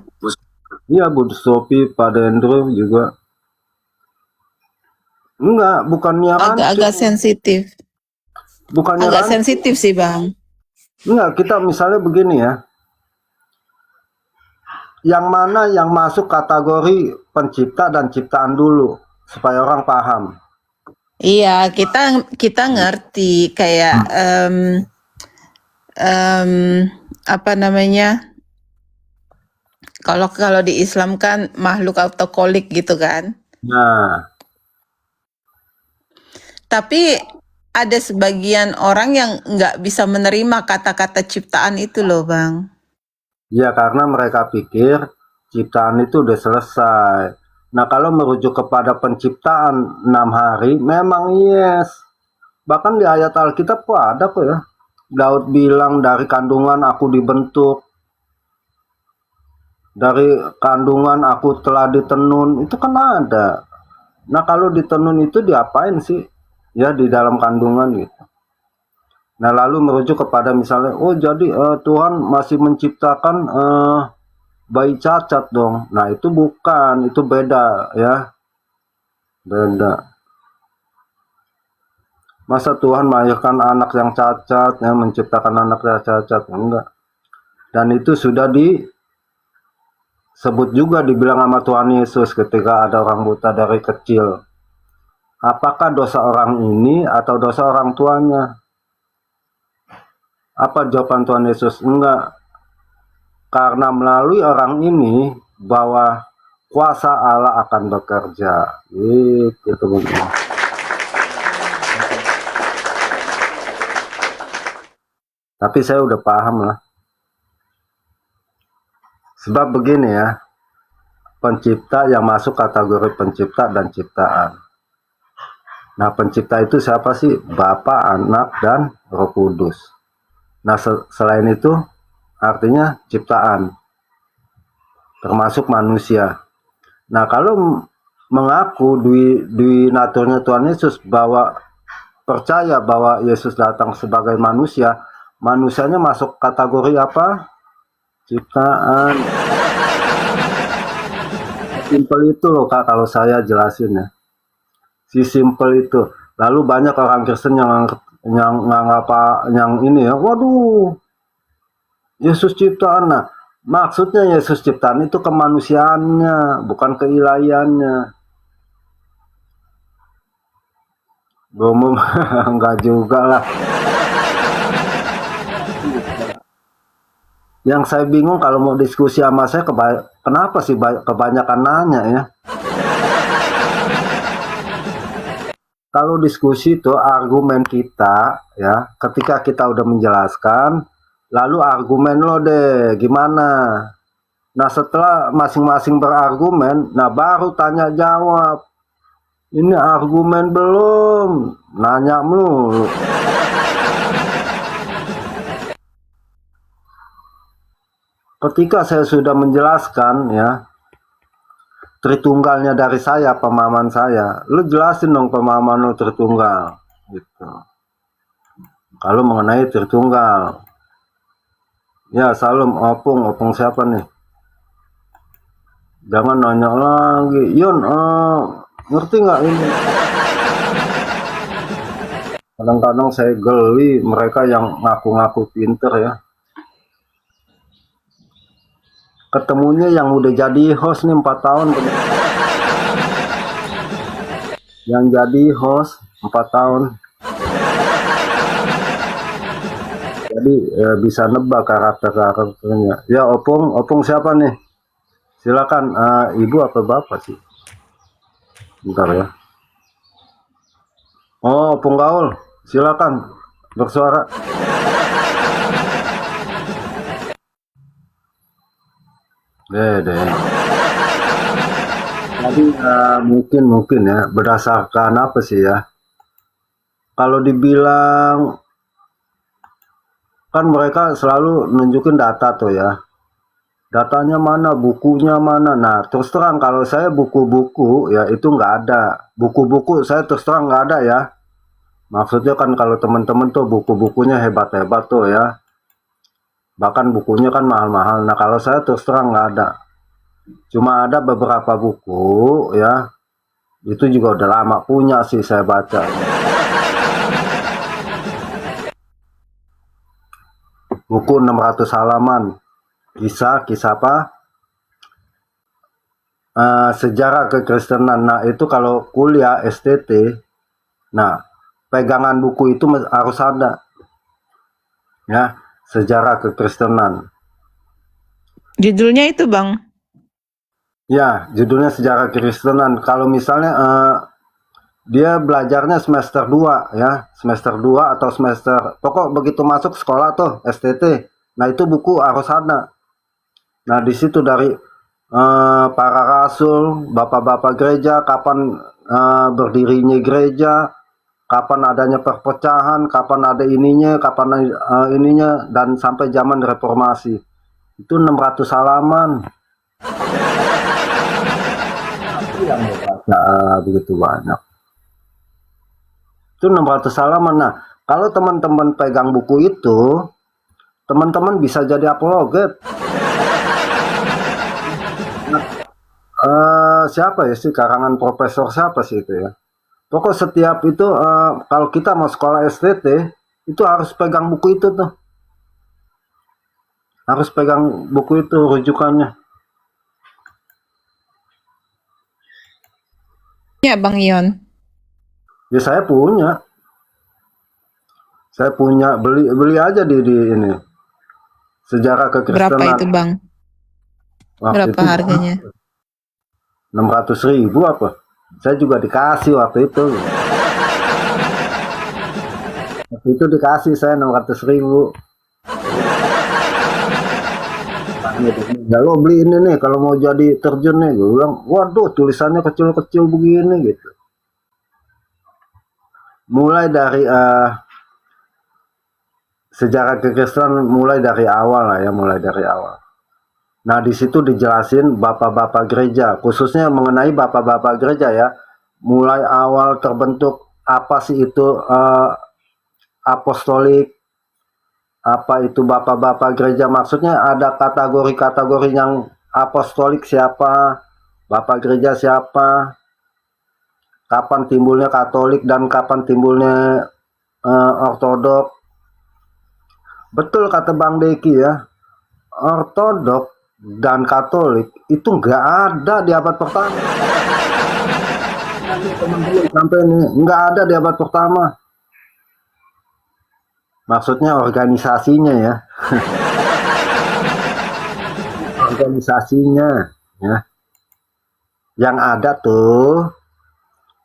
iya Bu Sophie, Pak Dendro juga. Enggak, bukannya Agak sensitif. bukannya Agak rancu. sensitif sih Bang. Enggak, kita misalnya begini ya, yang mana yang masuk kategori pencipta dan ciptaan dulu supaya orang paham. Iya, kita ngerti kayak apa namanya? Kalau di Islam kan makhluk atau kholik gitu kan. Nah, Tapi ada sebagian orang yang nggak bisa menerima kata-kata ciptaan itu loh, Bang. ya karena mereka pikir ciptaan itu udah selesai. Nah, kalau merujuk kepada penciptaan 6 hari, memang yes. Bahkan di ayat Alkitab kok ada kok ya. Daud bilang dari kandungan aku dibentuk. Dari kandungan aku telah ditenun. Itu kan ada. Nah, kalau ditenun itu diapain sih? Ya, di dalam kandungan gitu. Nah, lalu merujuk kepada misalnya, oh jadi Tuhan masih menciptakan bayi cacat dong. Nah, itu bukan, itu beda ya. Beda. Masa Tuhan melahirkan anak yang cacat, ya, menciptakan anak yang cacat? Enggak. Dan itu sudah disebut juga, dibilang sama Tuhan Yesus ketika ada orang buta dari kecil. Apakah dosa orang ini atau dosa orang tuanya? Apa jawaban Tuhan Yesus? Enggak. Karena melalui orang ini bahwa kuasa Allah akan bekerja. Itu teman-teman. Tapi saya udah paham lah. Sebab begini ya, pencipta yang masuk kategori pencipta dan ciptaan. Nah, pencipta itu siapa sih? Bapa, Anak, dan Roh Kudus. Nah, selain itu artinya ciptaan, termasuk manusia. Nah, kalau mengaku di naturnya Tuhan Yesus bahwa percaya bahwa Yesus datang sebagai manusia, manusianya masuk kategori apa? Ciptaan. Simpel itu loh Kak, kalau saya jelasin ya. Si simpel itu. Lalu banyak orang Kristen yang apa yang ini ya, waduh, Yesus ciptaan. Nah, maksudnya Yesus ciptaan itu kemanusiaannya, bukan keilahiannya. Belum enggak juga lah. Yang saya bingung kalau mau diskusi sama saya, kenapa sih kebanyakan nanya ya? Kalau diskusi itu argumen kita ya, ketika kita udah menjelaskan, lalu argumen lo deh gimana? Nah setelah masing-masing berargumen, nah baru tanya jawab. Ini argumen belum, nanya mulu. Ketika saya sudah menjelaskan ya, Tritunggalnya dari saya, pemahaman saya, lu jelasin dong pemahaman lu Tritunggal gitu. Kalau mengenai Tritunggal, ya Salam, opung siapa nih? Jangan nanya lagi, Yon, ngerti nggak ini? Kadang-kadang saya geli mereka yang ngaku-ngaku pinter ya. Ketemunya yang udah jadi host nih 4 tahun. Yang jadi host 4 tahun. Jadi bisa nebak karakternya. Ya opung siapa nih? Silakan, ibu apa bapak sih? Bentar ya. Oh, opung gaul, silakan bersuara. Deh. Jadi mungkin ya berdasarkan apa sih ya? Kalau dibilang kan mereka selalu nunjukin data tuh ya. Datanya mana, bukunya mana. Nah terus terang kalau saya buku-buku ya itu nggak ada. Buku-buku saya terus terang nggak ada ya. Maksudnya kan kalau teman-teman tuh buku-bukunya hebat-hebat tuh ya. Bahkan bukunya kan mahal-mahal. Nah kalau saya terus terang nggak ada. Cuma ada beberapa buku ya. Itu juga udah lama punya sih saya baca. Buku 600 halaman. Kisah apa? Sejarah kekristenan. Nah itu kalau kuliah STT, nah pegangan buku itu harus ada. Ya, sejarah kekristenan. Judulnya itu Bang. Ya, judulnya sejarah kekristenan. Kalau misalnya dia belajarnya semester 2 ya, semester 2 atau semester, pokok begitu masuk sekolah tuh STT. Nah, itu buku harus ada. Nah, di situ dari para rasul, bapak-bapak gereja, kapan berdirinya gereja, kapan adanya perpecahan, kapan ada ininya, kapan ininya, dan sampai zaman reformasi. Itu 600 halaman. Yang baca begitu banyak. Itu 600 halaman. Nah, kalau teman-teman pegang buku itu, teman-teman bisa jadi apologet. Siapa ya sih karangan profesor siapa sih itu ya? Pokok setiap itu kalau kita mau sekolah STT itu harus pegang buku itu tuh. Harus pegang buku itu rujukannya. Ya Bang Ion. Ya saya punya. Saya punya, beli aja di ini. Sejarah kekristenan. Berapa itu Bang? Waktu Berapa itu harganya? 600.000 apa? Saya juga dikasih waktu itu. Waktu itu dikasih saya 600.000. Ya lo beli ini nih kalau mau jadi terjun nih. Gue bilang, waduh tulisannya kecil-kecil begini gitu. Mulai dari sejarah kekristenan mulai dari awal lah ya, mulai dari awal. Nah, di situ dijelasin bapak-bapak gereja, khususnya mengenai bapak-bapak gereja ya. Mulai awal terbentuk apa sih itu apostolik, apa itu bapak-bapak gereja, maksudnya ada kategori-kategori yang apostolik siapa, bapak gereja siapa, kapan timbulnya Katolik dan kapan timbulnya Ortodok. Betul kata Bang Deki ya, Ortodok dan Katolik itu nggak ada di abad pertama. Teman-teman sampai ini nggak ada di abad pertama. Maksudnya organisasinya ya. Organisasinya ya. Yang ada tuh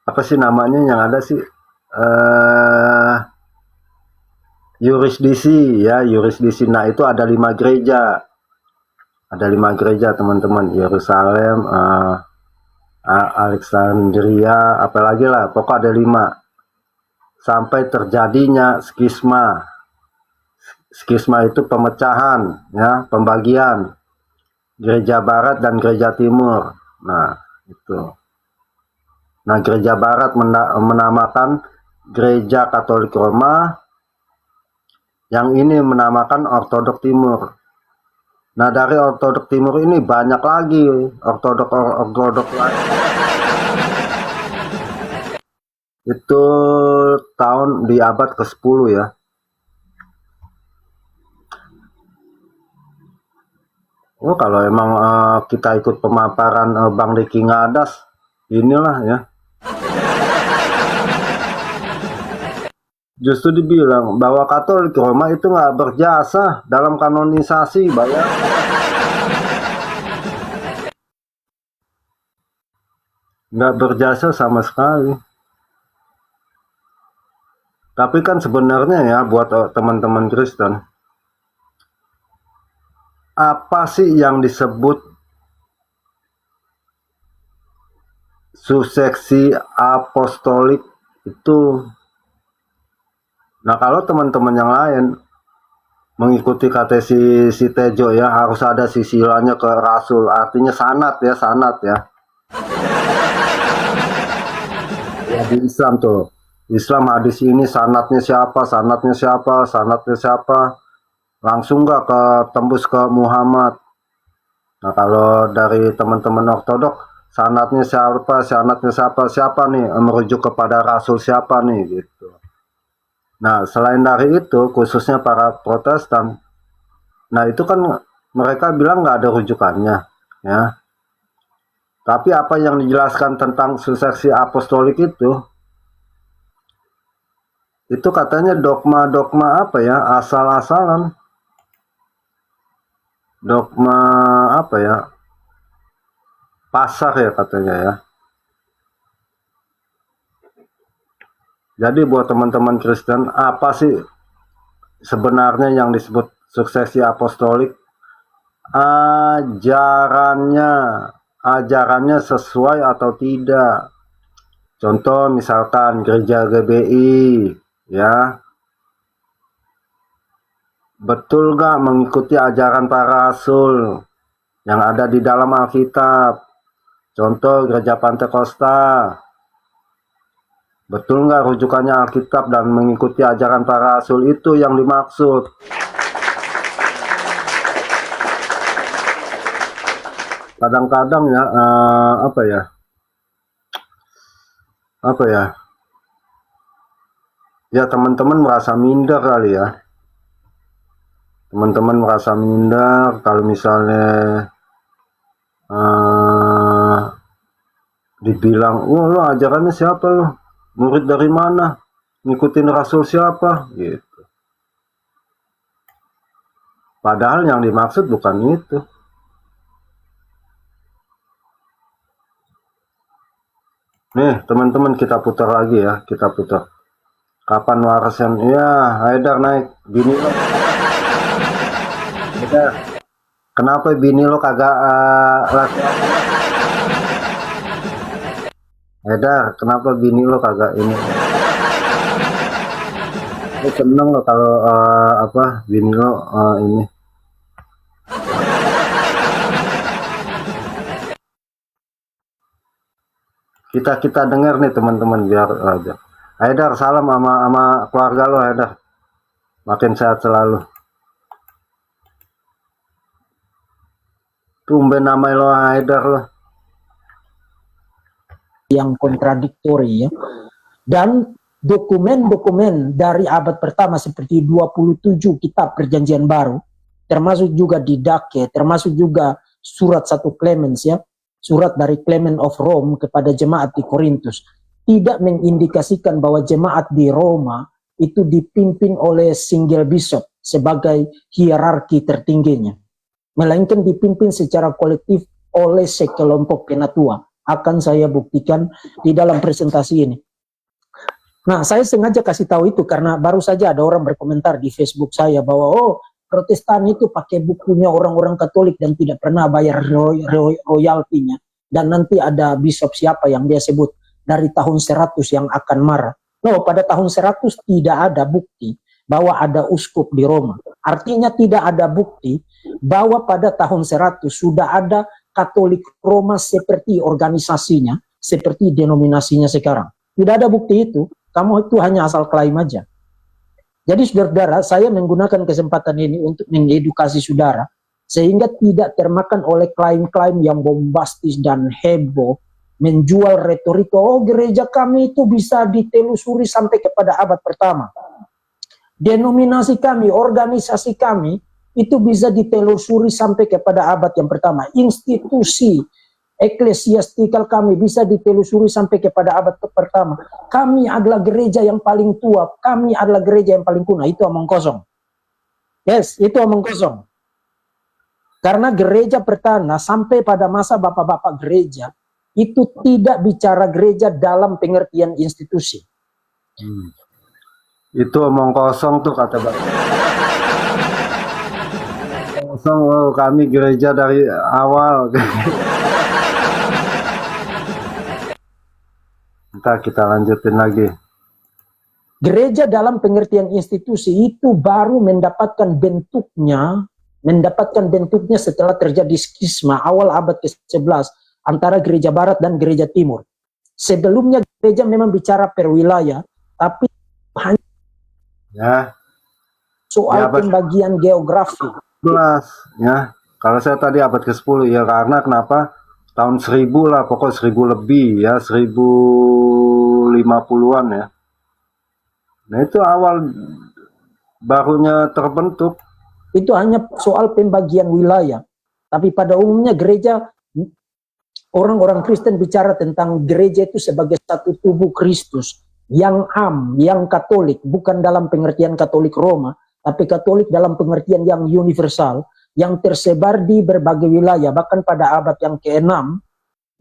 apa sih namanya, yang ada sih yurisdiksi ya, yurisdiksi. Nah, itu ada 5 gereja. Ada 5 gereja teman-teman, Yerusalem, Alexandria, apalagi lah, pokok ada 5. Sampai terjadinya skisma. Skisma itu pemecahan ya, pembagian gereja barat dan gereja timur. Nah, itu. Nah, gereja barat menamakan gereja Katolik Roma, yang ini menamakan Ortodok Timur. Nah, dari Ortodok Timur ini banyak lagi Ortodok lain. Itu tahun di abad ke-10 ya. Oh, kalau emang kita ikut pemaparan Bang Deki Ngadas, inilah ya. Justru dibilang bahwa Katolik Roma itu nggak berjasa dalam kanonisasi, bayang. Nggak berjasa sama sekali. Tapi kan sebenarnya ya, buat teman-teman Kristen, apa sih yang disebut suksesi apostolik itu? Nah, kalau teman-teman yang lain mengikuti kata si Tejo ya, harus ada sisilanya ke Rasul, artinya sanad ya, sanad ya. Ya, di Islam tuh, Islam hadis ini sanadnya siapa, sanadnya siapa, sanadnya siapa, langsung nggak tembus ke Muhammad. Nah, kalau dari teman-teman Ortodok, sanadnya siapa, siapa nih, merujuk kepada Rasul siapa nih gitu. Nah, selain dari itu, khususnya para Protestan, nah itu kan mereka bilang nggak ada rujukannya, ya. Tapi apa yang dijelaskan tentang suksesi apostolik itu katanya dogma-dogma apa ya, asal-asalan, dogma apa ya, pasar ya katanya ya. Jadi buat teman-teman Kristen, apa sih sebenarnya yang disebut suksesi apostolik? Ajarannya sesuai atau tidak? Contoh misalkan gereja GBI, ya, betul gak mengikuti ajaran para rasul yang ada di dalam Alkitab? Contoh gereja Pantekosta, betul nggak rujukannya Alkitab dan mengikuti ajaran para rasul, itu yang dimaksud. Kadang-kadang ya, ya teman-teman merasa minder kali ya. Teman-teman merasa minder kalau misalnya dibilang, wah lo ajarannya siapa lo? Murid dari mana? Ngikutin Rasul siapa? Gitu. Padahal yang dimaksud bukan itu. Nih teman-teman, kita putar lagi ya, kita putar. Kapan warisan? Ya, Haidar naik. Bini lo. Haidar, kenapa bini lo kagak laki? Haidar, kenapa bini lo kagak ini? Lo seneng lo kalau bini lo ini. Kita dengar nih teman-teman biar aja. Haidar, salam sama keluarga lo Haidar. Makin sehat selalu. Tumben nama lo Haidar lo. Yang kontradiktori ya. Dan dokumen-dokumen dari abad pertama seperti 27 kitab perjanjian baru, termasuk juga Didache, termasuk juga surat 1 Clemens ya, surat dari Clement of Rome kepada jemaat di Korintus, tidak mengindikasikan bahwa jemaat di Roma itu dipimpin oleh single bishop sebagai hierarki tertingginya, melainkan dipimpin secara kolektif oleh sekelompok penatua. Akan saya buktikan di dalam presentasi ini. Nah, saya sengaja kasih tahu itu karena baru saja ada orang berkomentar di Facebook saya bahwa oh, Protestan itu pakai bukunya orang-orang Katolik dan tidak pernah bayar royaltinya, dan nanti ada bishop siapa yang dia sebut dari tahun 100 yang akan marah. No, pada tahun 100 tidak ada bukti bahwa ada uskup di Roma. Artinya tidak ada bukti bahwa pada tahun 100 sudah ada Katolik Roma seperti organisasinya, seperti denominasinya sekarang. Tidak ada bukti itu, kamu itu hanya asal klaim aja. Jadi saudara-saudara, saya menggunakan kesempatan ini untuk mengedukasi saudara, sehingga tidak termakan oleh klaim-klaim yang bombastis dan heboh, menjual retorika, oh gereja kami itu bisa ditelusuri sampai kepada abad pertama. Denominasi kami, organisasi kami, itu bisa ditelusuri sampai kepada abad yang pertama. Institusi eklesiastikal kami bisa ditelusuri sampai kepada abad pertama. Kami adalah gereja yang paling tua, kami adalah gereja yang paling kuno. Itu omong kosong. Yes, itu omong kosong. Karena gereja pertama sampai pada masa bapak-bapak gereja, itu tidak bicara gereja dalam pengertian institusi. Itu omong kosong tuh kata Bapak. Kosong, oh, kami gereja dari awal. Ntar kita lanjutin lagi. Gereja dalam pengertian institusi itu baru mendapatkan bentuknya setelah terjadi skisma awal abad ke-11 antara gereja barat dan gereja timur. Sebelumnya gereja memang bicara per wilayah, tapi hanya soal pembagian geografi. Ya, kalau saya tadi abad ke-10 ya, karena kenapa tahun 1000 lah, pokok 1000 lebih ya, 1050-an ya. Nah itu awal barunya terbentuk. Itu hanya soal pembagian wilayah. Tapi pada umumnya gereja, orang-orang Kristen bicara tentang gereja itu sebagai satu tubuh Kristus yang yang Katolik, bukan dalam pengertian Katolik Roma, tapi Katolik dalam pengertian yang universal, yang tersebar di berbagai wilayah. Bahkan pada abad yang ke-6,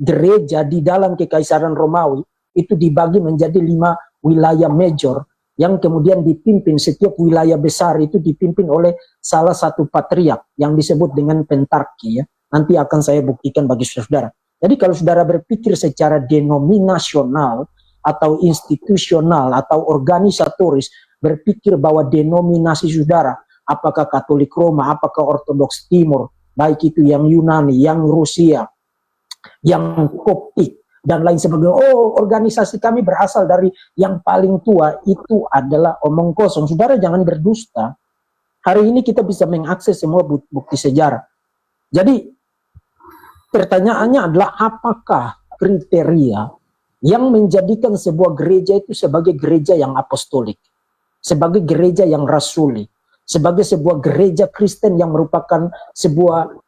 gereja di dalam Kekaisaran Romawi itu dibagi menjadi 5 wilayah major, yang kemudian dipimpin, setiap wilayah besar itu dipimpin oleh salah satu patriark yang disebut dengan pentarki ya. Nanti akan saya buktikan bagi saudara. Jadi kalau saudara berpikir secara denominasional atau institusional atau organisatoris, berpikir bahwa denominasi saudara, apakah Katolik Roma, apakah Ortodoks Timur, baik itu yang Yunani, yang Rusia, yang Koptik, dan lain sebagainya, oh organisasi kami berasal dari yang paling tua, itu adalah omong kosong. Saudara jangan berdusta. Hari ini kita bisa mengakses semua bukti sejarah. Jadi pertanyaannya adalah apakah kriteria yang menjadikan sebuah gereja itu sebagai gereja yang apostolik, sebagai gereja yang rasuli, sebagai sebuah gereja Kristen yang merupakan sebuah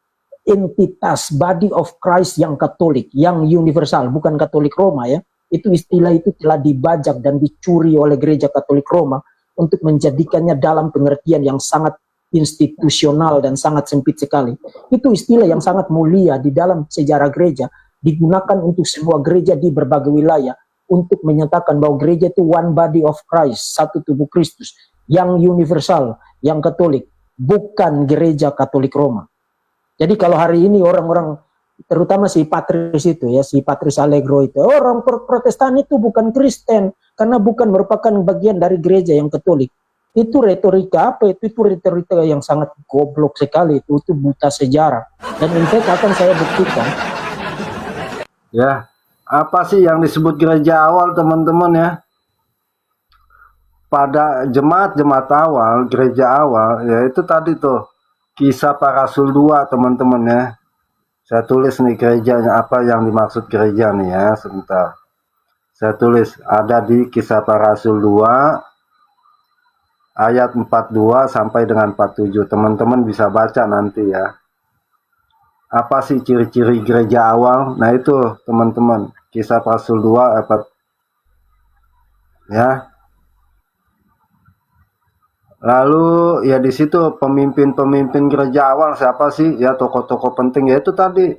entitas body of Christ yang Katolik, yang universal, bukan Katolik Roma ya. Itu istilah itu telah dibajak dan dicuri oleh gereja Katolik Roma untuk menjadikannya dalam pengertian yang sangat institusional dan sangat sempit sekali. Itu istilah yang sangat mulia di dalam sejarah gereja, digunakan untuk sebuah gereja di berbagai wilayah untuk menyatakan bahwa gereja itu one body of Christ, satu tubuh Kristus, yang universal, yang Katolik, bukan gereja Katolik Roma. Jadi kalau hari ini orang-orang, terutama si Patris itu ya, si Patris Allegro itu, orang Protestan itu bukan Kristen, karena bukan merupakan bagian dari gereja yang Katolik. Itu retorika apa? Itu retorika yang sangat goblok sekali, itu buta sejarah. Dan in fact akan saya buktikan. Ya, Apa sih yang disebut gereja awal, teman-teman ya? Pada jemaat-jemaat awal, gereja awal, ya itu tadi tuh, Kisah Para Rasul 2, teman-teman ya. Saya tulis nih gerejanya, apa yang dimaksud gereja nih ya, sebentar. Saya tulis, ada di Kisah Para Rasul 2, ayat 42 sampai dengan 47. Teman-teman bisa baca nanti ya. Apa sih ciri-ciri gereja awal? Nah itu teman-teman, Kisah Para Rasul 2 ayat ya. Lalu ya di situ pemimpin-pemimpin gereja awal siapa sih? Ya tokoh-tokoh penting, yaitu tadi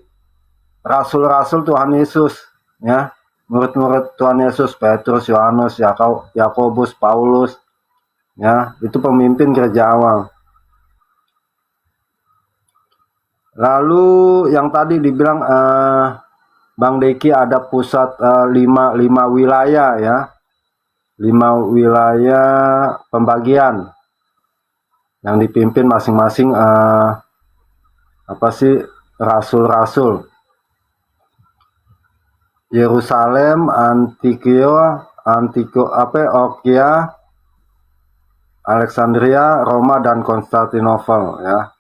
rasul-rasul Tuhan Yesus ya. Murid-murid Tuhan Yesus, Petrus, Yohanes, Yakobus, Paulus ya, itu pemimpin gereja awal. Lalu yang tadi dibilang Bang Deki ada pusat 5 wilayah ya. 5 wilayah pembagian yang dipimpin masing-masing apa sih rasul-rasul. Yerusalem, Antioquia, Alexandria, Roma, dan Konstantinopel ya.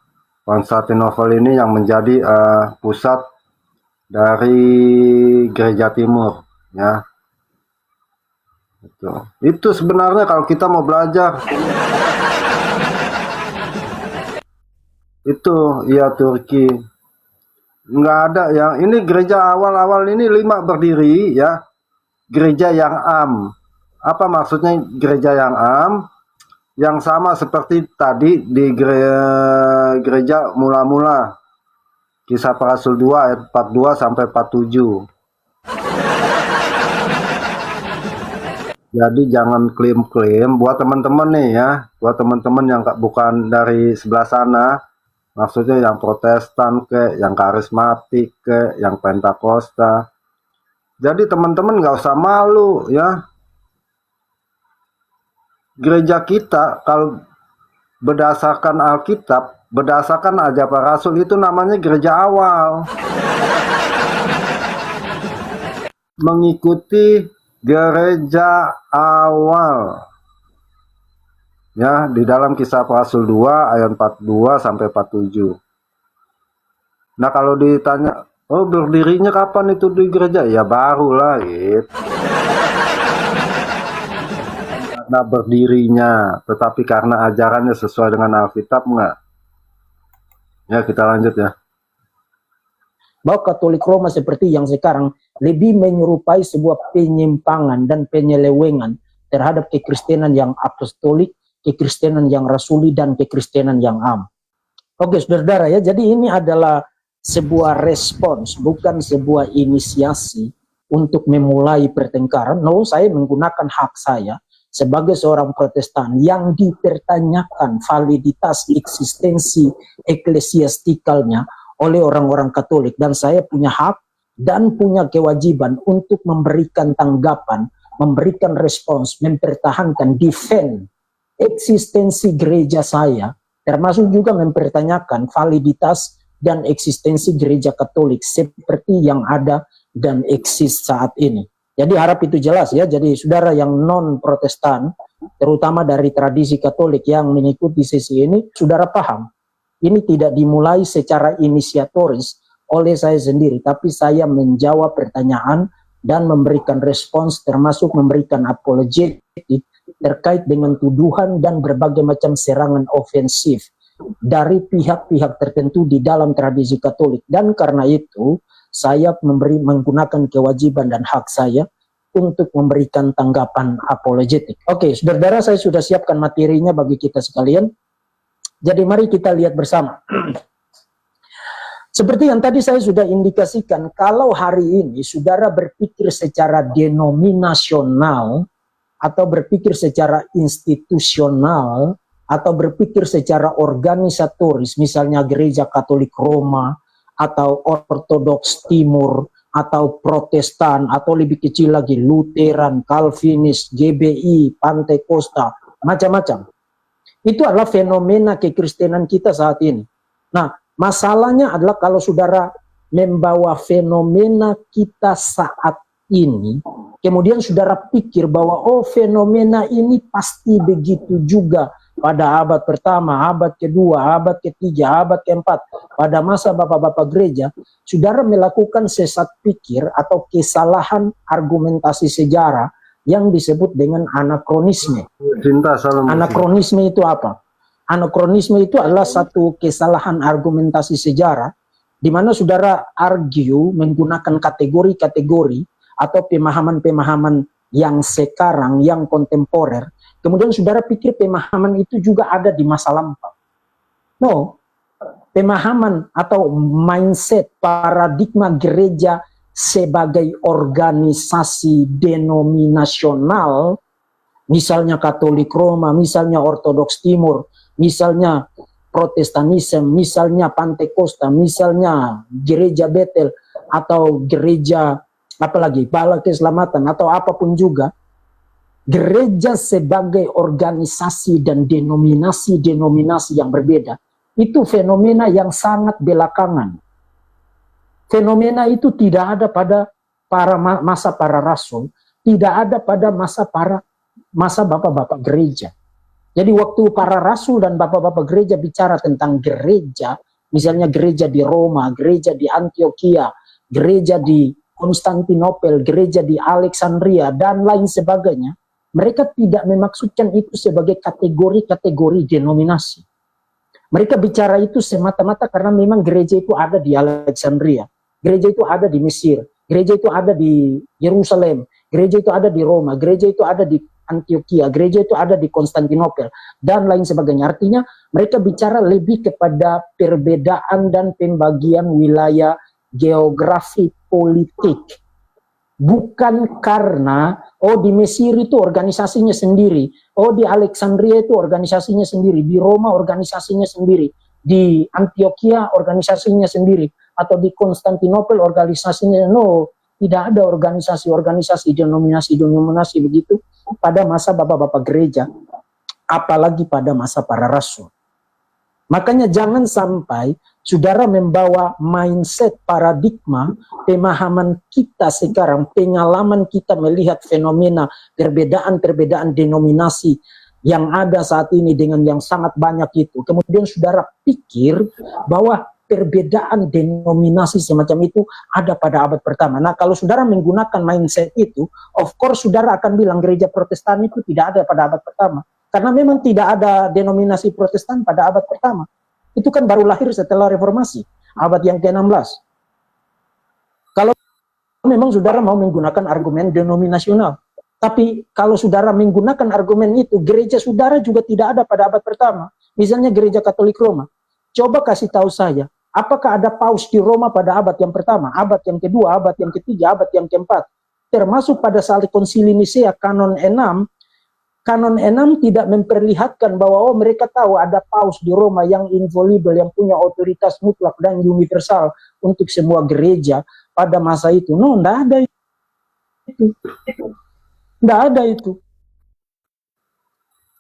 Konstantinopel ini yang menjadi pusat dari gereja timur ya. Itu sebenarnya kalau kita mau belajar itu ya Turki nggak ada yang ini gereja awal-awal ini 5 berdiri ya, gereja yang am. Apa maksudnya gereja yang am? Yang sama seperti tadi di gereja mula-mula, Kisah Para Rasul 2 ayat 42 sampai 47. Jadi jangan klaim-klaim buat teman-teman nih ya, buat teman-teman yang bukan dari sebelah sana, maksudnya yang Protestan ke, yang karismatik ke, yang Pentakosta. Jadi teman-teman nggak usah malu ya. Gereja kita kalau berdasarkan Alkitab, berdasarkan ajaran para rasul itu namanya gereja awal. Mengikuti gereja awal. Ya, di dalam Kisah Para Rasul 2 ayat 42 sampai 47. Nah, kalau ditanya, oh berdirinya kapan itu di gereja? Ya barulah gitu. Nah berdirinya, tetapi karena ajarannya sesuai dengan Alkitab enggak? Ya kita lanjut ya. Bahwa Katolik Roma seperti yang sekarang lebih menyerupai sebuah penyimpangan dan penyelewengan terhadap kekristenan yang apostolik, kekristenan yang rasuli, dan kekristenan yang am. Oke saudara-saudara ya, jadi ini adalah sebuah respons, bukan sebuah inisiasi untuk memulai pertengkaran. No, saya menggunakan hak saya sebagai seorang Protestan yang dipertanyakan validitas eksistensi eklesiastikalnya oleh orang-orang Katolik, dan saya punya hak dan punya kewajiban untuk memberikan tanggapan, memberikan respons, mempertahankan, defend eksistensi gereja saya, termasuk juga mempertanyakan validitas dan eksistensi gereja Katolik seperti yang ada dan eksis saat ini. Jadi harap itu jelas ya. Jadi saudara yang non Protestan, terutama dari tradisi Katolik yang mengikuti sesi ini, saudara paham, ini tidak dimulai secara inisiatoris oleh saya sendiri, tapi saya menjawab pertanyaan dan memberikan respons, termasuk memberikan apologetik terkait dengan tuduhan dan berbagai macam serangan ofensif dari pihak-pihak tertentu di dalam tradisi Katolik. Dan karena itu saya menggunakan kewajiban dan hak saya untuk memberikan tanggapan apologetik. Oke, saudara, saya sudah siapkan materinya bagi kita sekalian. Jadi mari kita lihat bersama. Seperti yang tadi saya sudah indikasikan, kalau hari ini saudara berpikir secara denominasional, atau berpikir secara institusional, atau berpikir secara organisatoris, misalnya Gereja Katolik Roma, atau Ortodoks Timur, atau Protestan, atau lebih kecil lagi Lutheran, Calvinis, GBI, Pantekosta, macam-macam. Itu adalah fenomena kekristenan kita saat ini. Nah, masalahnya adalah kalau saudara membawa fenomena kita saat ini, kemudian saudara pikir bahwa oh fenomena ini pasti begitu juga pada abad pertama, abad kedua, abad ketiga, abad keempat, pada masa bapak-bapak gereja, saudara melakukan sesat pikir atau kesalahan argumentasi sejarah yang disebut dengan anakronisme. Anakronisme itu apa? Anakronisme itu adalah satu kesalahan argumentasi sejarah di mana saudara argue menggunakan kategori-kategori atau pemahaman-pemahaman yang sekarang, yang kontemporer. Kemudian saudara pikir pemahaman itu juga ada di masa lampau. No, pemahaman atau mindset paradigma gereja sebagai organisasi denominasional, misalnya Katolik Roma, misalnya Ortodoks Timur, misalnya Protestanisme, misalnya Pantekosta, misalnya Gereja Betel, atau gereja apalagi Bala Keselamatan, atau apapun juga, gereja sebagai organisasi dan denominasi-denominasi yang berbeda, itu fenomena yang sangat belakangan. Fenomena itu tidak ada pada masa para rasul, tidak ada pada masa bapak-bapak gereja. Jadi waktu para rasul dan bapak-bapak gereja bicara tentang gereja, misalnya gereja di Roma, gereja di Antioquia, gereja di Konstantinopel, gereja di Alexandria, dan lain sebagainya, mereka tidak memaksudkan itu sebagai kategori-kategori denominasi. Mereka bicara itu semata-mata karena memang gereja itu ada di Alexandria, gereja itu ada di Mesir, gereja itu ada di Yerusalem, gereja itu ada di Roma, gereja itu ada di Antioquia, gereja itu ada di Konstantinopel, dan lain sebagainya. Artinya mereka bicara lebih kepada perbedaan dan pembagian wilayah geografi politik. Bukan karena, oh di Mesir itu organisasinya sendiri, oh di Alexandria itu organisasinya sendiri, di Roma organisasinya sendiri, di Antioquia organisasinya sendiri, atau di Konstantinopel organisasinya, no, tidak ada organisasi-organisasi, denominasi-denominasi begitu pada masa bapak-bapak gereja, apalagi pada masa para rasul. Makanya jangan sampai saudara membawa mindset paradigma, pemahaman kita sekarang, pengalaman kita melihat fenomena perbedaan-perbedaan denominasi yang ada saat ini dengan yang sangat banyak itu. Kemudian saudara pikir bahwa perbedaan denominasi semacam itu ada pada abad pertama. Nah, kalau saudara menggunakan mindset itu, of course saudara akan bilang gereja Protestan itu tidak ada pada abad pertama. Karena memang tidak ada denominasi Protestan pada abad pertama. Itu kan baru lahir setelah reformasi, abad yang ke-16. Kalau memang saudara mau menggunakan argumen denominasional, tapi kalau saudara menggunakan argumen itu, gereja saudara juga tidak ada pada abad pertama. Misalnya gereja Katolik Roma. Coba kasih tahu saya, apakah ada paus di Roma pada abad yang pertama, abad yang kedua, abad yang ketiga, abad yang keempat? Termasuk pada saat konsili Nisea kanon 6, Kanon 6 tidak memperlihatkan bahwa oh mereka tahu ada paus di Roma yang inviolable, yang punya otoritas mutlak dan universal untuk semua gereja pada masa itu. No, tidak ada itu. Tidak ada itu.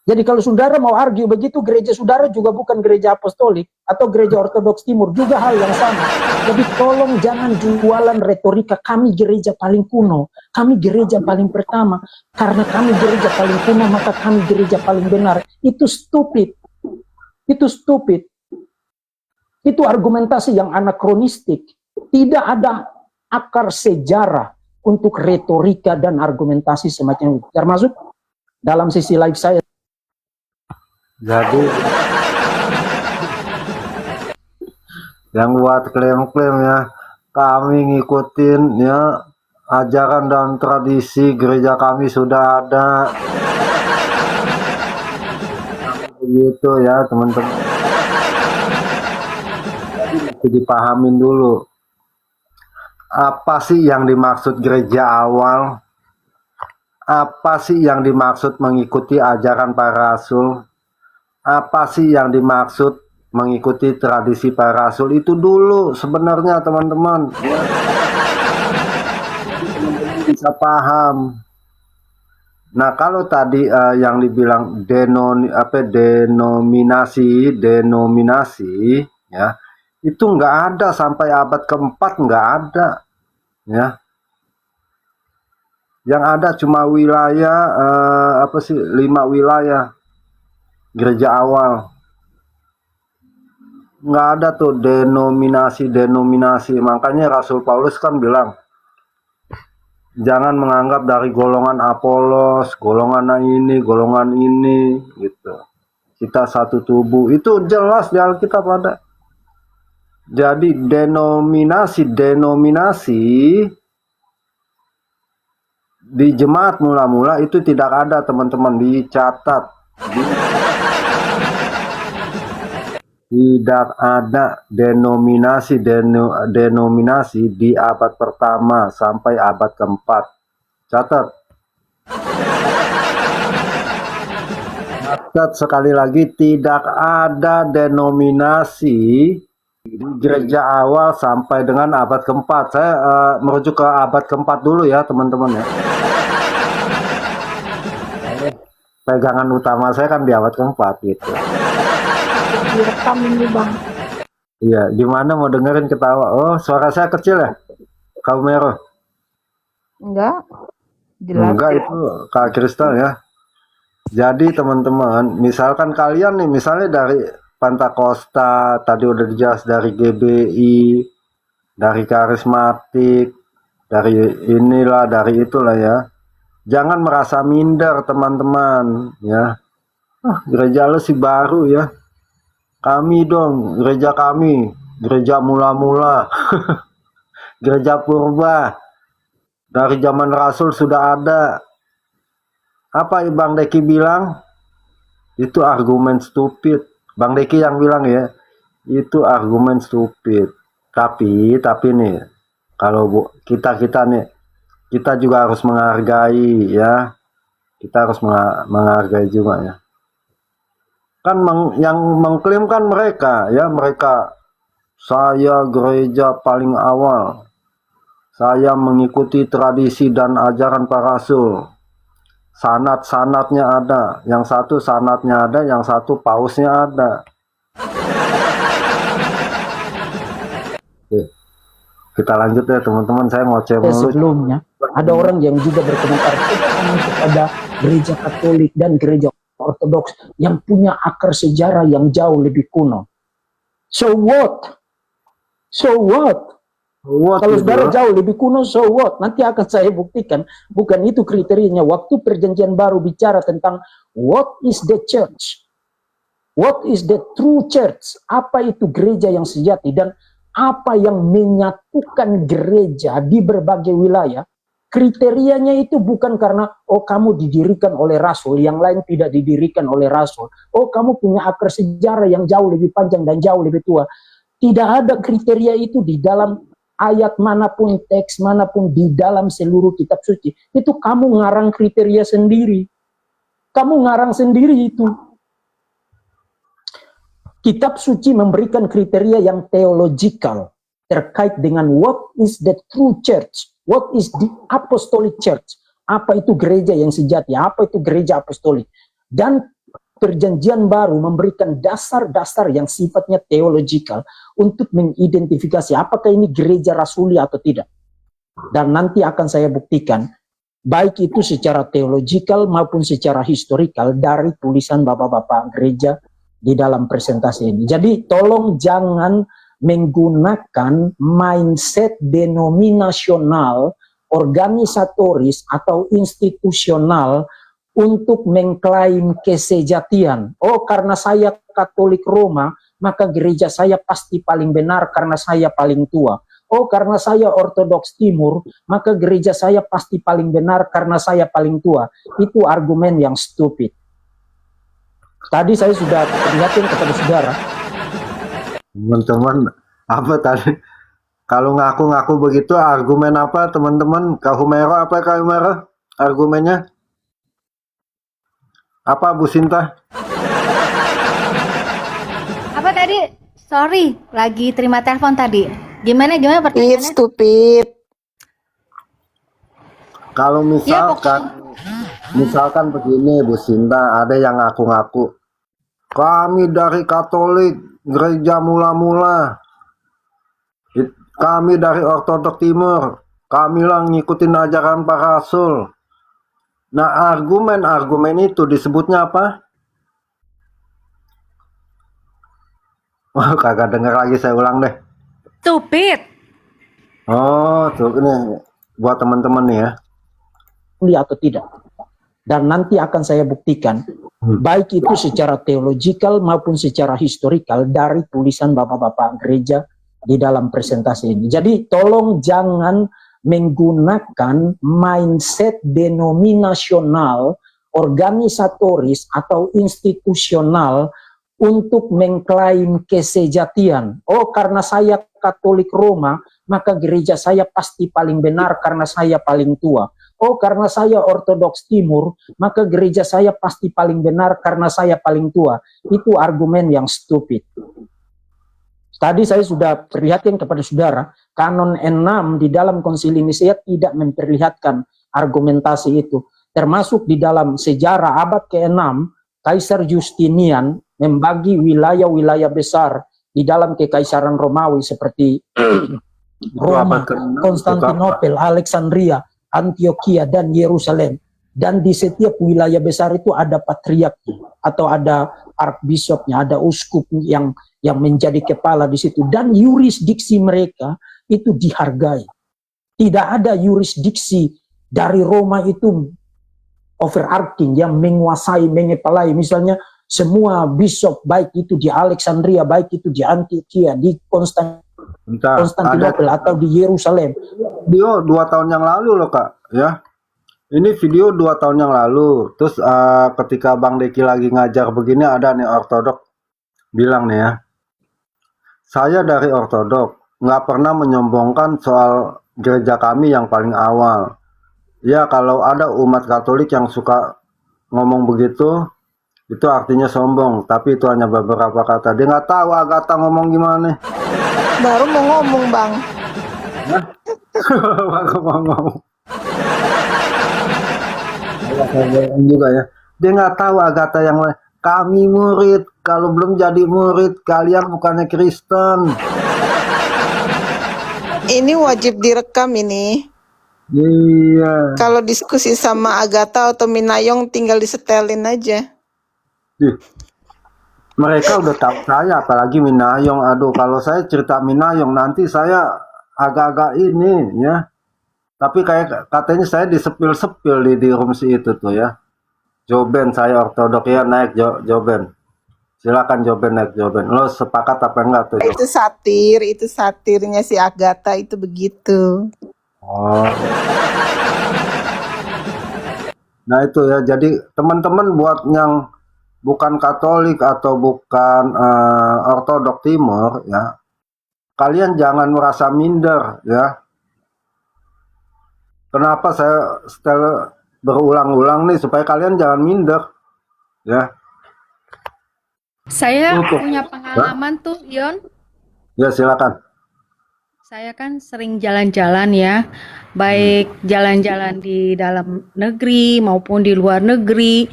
Jadi kalau saudara mau argue begitu, gereja saudara juga bukan gereja apostolik atau gereja ortodoks timur, juga hal yang sama. Jadi tolong jangan jualan retorika kami gereja paling kuno, kami gereja paling pertama, karena kami gereja paling kuno maka kami gereja paling benar. Itu stupid. Itu stupid. Itu argumentasi yang anakronistik. Tidak ada akar sejarah untuk retorika dan argumentasi semacam itu. Termasuk dalam sisi live saya. Jadi yang buat klaim-klaim ya, kami ngikutin ya ajaran dan tradisi gereja kami sudah ada. Begitu ya teman-teman. Jadi dipahamin dulu. Apa sih yang dimaksud gereja awal? Apa sih yang dimaksud mengikuti ajaran para rasul? Apa sih yang dimaksud mengikuti tradisi para rasul? Itu dulu sebenarnya teman-teman. Bisa paham. Nah kalau tadi yang dibilang denominasi ya, itu nggak ada sampai abad keempat, nggak ada ya. Yang ada cuma wilayah apa sih 5 wilayah gereja awal. Nggak ada tuh denominasi. Makanya Rasul Paulus kan bilang, jangan menganggap dari golongan Apolos, golongan ini gitu. Kita satu tubuh. Itu jelas di Alkitab ada. Jadi denominasi di jemaat mula-mula itu tidak ada, teman-teman, dicatat. Tidak ada denominasi di abad pertama sampai abad keempat. Catat. Catat sekali lagi, tidak ada denominasi di gereja awal sampai dengan abad keempat. Saya merujuk ke abad keempat dulu ya, teman-teman ya. Pegangan utama saya kan di abad keempat gitu. Direkam ini bang. Iya, gimana mau dengerin ketawa? Oh, suara saya kecil ya? Kau Mero? Enggak, jelas. Enggak, itu Kak Kristal ya. Jadi teman-teman, misalkan kalian nih, misalnya dari Pentakosta, tadi udah dijelas dari GBI, dari karismatik, dari inilah, dari itulah ya. Jangan merasa minder teman-teman ya. Gereja lu sih baru ya. Kami dong, gereja kami, gereja mula-mula, gereja purba, dari zaman Rasul sudah ada. Apa Bang Deki bilang? Itu argumen stupid. Bang Deki yang bilang ya, itu argumen stupid. Tapi nih, kalau kita nih, kita juga harus menghargai ya. Kita harus menghargai juga ya. Kan yang mengklaim kan mereka ya, saya gereja paling awal, saya mengikuti tradisi dan ajaran para rasul, sanad-sanadnya ada, yang satu sanadnya ada, yang satu pausnya ada. Oke, kita lanjut ya teman-teman, saya ngoceh mulu. Sebelumnya ada orang yang juga berkomentar kepada gereja Katolik dan gereja Ortodoks yang punya akar sejarah yang jauh lebih kuno. So what? Kalau saudara jauh lebih kuno, so what? Nanti akan saya buktikan. Bukan itu kriterianya. Waktu perjanjian baru bicara tentang what is the church? What is the true church? Apa itu gereja yang sejati? Dan apa yang menyatukan gereja di berbagai wilayah? Kriterianya itu bukan karena, oh kamu didirikan oleh rasul, yang lain tidak didirikan oleh rasul. Oh kamu punya akar sejarah yang jauh lebih panjang dan jauh lebih tua. Tidak ada kriteria itu di dalam ayat manapun, teks manapun, di dalam seluruh kitab suci. Itu kamu ngarang kriteria sendiri. Kamu ngarang sendiri itu. Kitab suci memberikan kriteria yang theological terkait dengan what is the true church, what is the apostolic church, apa itu gereja yang sejati, apa itu gereja apostolik. Dan perjanjian baru memberikan dasar-dasar yang sifatnya theological untuk mengidentifikasi apakah ini gereja rasuli atau tidak. Dan nanti akan saya buktikan, baik itu secara theological maupun secara historical dari tulisan bapak-bapak gereja di dalam presentasi ini. Jadi tolong jangan menggunakan mindset denominasional, organisatoris atau institusional untuk mengklaim kesejatian. Oh, karena saya Katolik Roma, maka gereja saya pasti paling benar karena saya paling tua. Oh, karena saya Ortodoks Timur, maka gereja saya pasti paling benar karena saya paling tua. Itu argumen yang stupid. Tadi saya sudah ingatin kepada saudara. Teman-teman, apa tadi? Kalau ngaku-ngaku begitu, argumen apa teman-teman? Kahumero apa Kahumero? Argumennya? Apa Bu Sinta? Apa tadi? Sorry, lagi terima telepon tadi. Gimana pertanyaannya? It's stupid. Kalau misalkan begini Bu Sinta, ada yang ngaku-ngaku, kami dari Katolik, gereja mula-mula, kami dari Ortodoks Timur, kami lah ngikutin ajaran para rasul. Nah, argumen itu disebutnya apa? Wah, kagak dengar lagi, saya ulang deh. Stupid. Oh, tuh ini buat teman-teman nih ya. Atau tidak. Dan nanti akan saya buktikan, baik itu secara teologikal maupun secara historikal dari tulisan bapak-bapak gereja di dalam presentasi ini. Jadi tolong jangan menggunakan mindset denominasional, organisatoris atau institusional untuk mengklaim kesejatian. Oh, karena saya Katolik Roma, maka gereja saya pasti paling benar karena saya paling tua. Oh, karena saya Ortodoks Timur, maka gereja saya pasti paling benar karena saya paling tua. Itu argumen yang stupid. Tadi saya sudah perlihatkan kepada saudara, kanon 6 di dalam Konsili Nisea tidak memperlihatkan argumentasi itu. Termasuk di dalam sejarah abad ke-6, Kaisar Justinian membagi wilayah-wilayah besar di dalam Kekaisaran Romawi seperti Roma, Konstantinopel, Alexandria, Antioquia, dan Yerusalem. Dan di setiap wilayah besar itu ada patriark atau ada archbishopnya, ada uskup yang menjadi kepala di situ. Dan yurisdiksi mereka itu dihargai. Tidak ada yurisdiksi dari Roma itu overarching yang menguasai, mengepalai. Misalnya semua bishop baik itu di Alexandria, baik itu di Antioquia, di Konstantinopel atau di Yerusalem. Video 2 tahun yang lalu loh Kak, ya. Ini video 2 tahun yang lalu. Terus ketika Bang Deki lagi ngajar begini, ada nih ortodok bilang nih ya, saya dari ortodok nggak pernah menyombongkan soal gereja kami yang paling awal. Ya kalau ada umat Katolik yang suka ngomong begitu, itu artinya sombong, tapi itu hanya beberapa kata. Dia nggak tahu Agatha ngomong gimana. Baru mau ngomong, Bang. Baru mau ngomong. Juga ya. Dia nggak tahu Agatha yang lain. Kami murid, kalau belum jadi murid, kalian bukannya Kristen. Ini wajib direkam ini. Iya. Kalau diskusi sama Agatha atau Minayong tinggal disetelin aja. Mereka udah tahu saya, apalagi Minayong. Aduh, kalau saya cerita Minayong nanti saya agak-agak ini ya. Tapi kayak katanya saya disepil-sepil di room si itu tuh ya. Joben saya ortodok ya, naik Joben. Silakan Joben, naik Joben. Lo sepakat apa enggak tuh? Itu satirnya si Agatha itu begitu. Oh. Nah itu ya, jadi teman-teman buat yang bukan Katolik atau bukan Ortodok Timur ya, kalian jangan merasa minder ya. Kenapa saya setel berulang-ulang nih, supaya kalian jangan minder ya. Saya punya pengalaman tuh, Yon. Ya silakan. Saya kan sering jalan-jalan ya, baik jalan-jalan di dalam negeri maupun di luar negeri.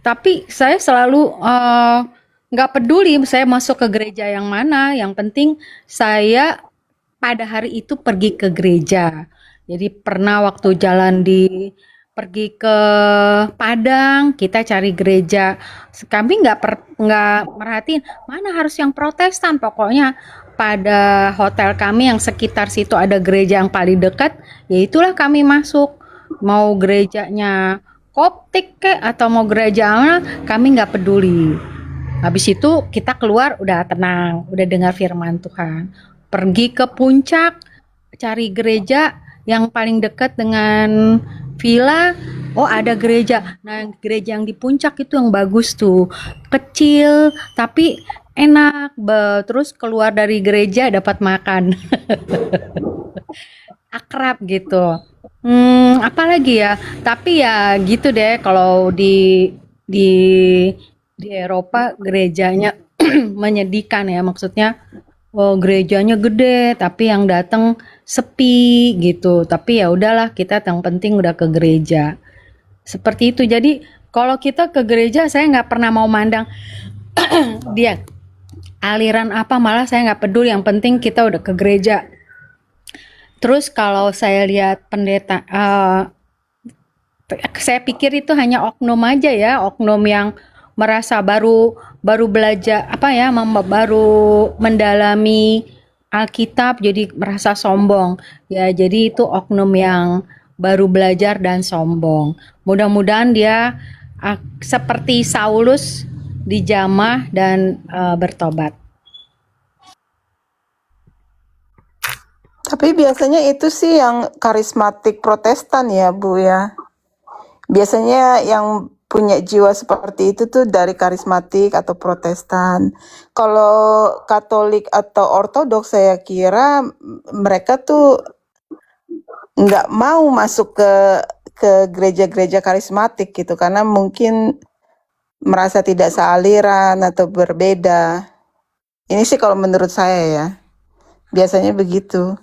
Tapi saya selalu nggak peduli saya masuk ke gereja yang mana. Yang penting saya pada hari itu pergi ke gereja. Jadi pernah waktu pergi ke Padang, kita cari gereja. Kami nggak merhatiin mana harus yang Protestan. Pokoknya pada hotel kami yang sekitar situ ada gereja yang paling dekat, ya itulah kami masuk. Mau gerejanya Koptik atau mau gereja mana, kami nggak peduli. Habis itu kita keluar udah tenang, udah dengar firman Tuhan. Pergi ke puncak, cari gereja yang paling dekat dengan villa. Oh ada gereja. Nah gereja yang di puncak itu yang bagus tuh, kecil tapi enak. Terus keluar dari gereja dapat makan. Akrab gitu. Apalagi ya, tapi ya gitu deh. Kalau di Eropa gerejanya menyedihkan ya, maksudnya gerejanya gede tapi yang datang sepi gitu. Tapi ya udahlah, kita yang penting udah ke gereja seperti itu. Jadi kalau kita ke gereja, saya nggak pernah mau mandang dia aliran apa, malah saya nggak peduli, yang penting kita udah ke gereja. Terus kalau saya lihat pendeta Saya pikir itu hanya oknum aja ya, oknum yang merasa baru belajar baru mendalami Alkitab jadi merasa sombong. Ya, jadi itu oknum yang baru belajar dan sombong. Mudah-mudahan dia seperti Saulus dijamah dan bertobat. Tapi biasanya itu sih yang karismatik Protestan ya, Bu ya. Biasanya yang punya jiwa seperti itu tuh dari karismatik atau Protestan. Kalau Katolik atau Ortodoks saya kira mereka tuh nggak mau masuk ke gereja-gereja karismatik gitu karena mungkin merasa tidak sealiran atau berbeda. Ini sih kalau menurut saya ya. Biasanya begitu.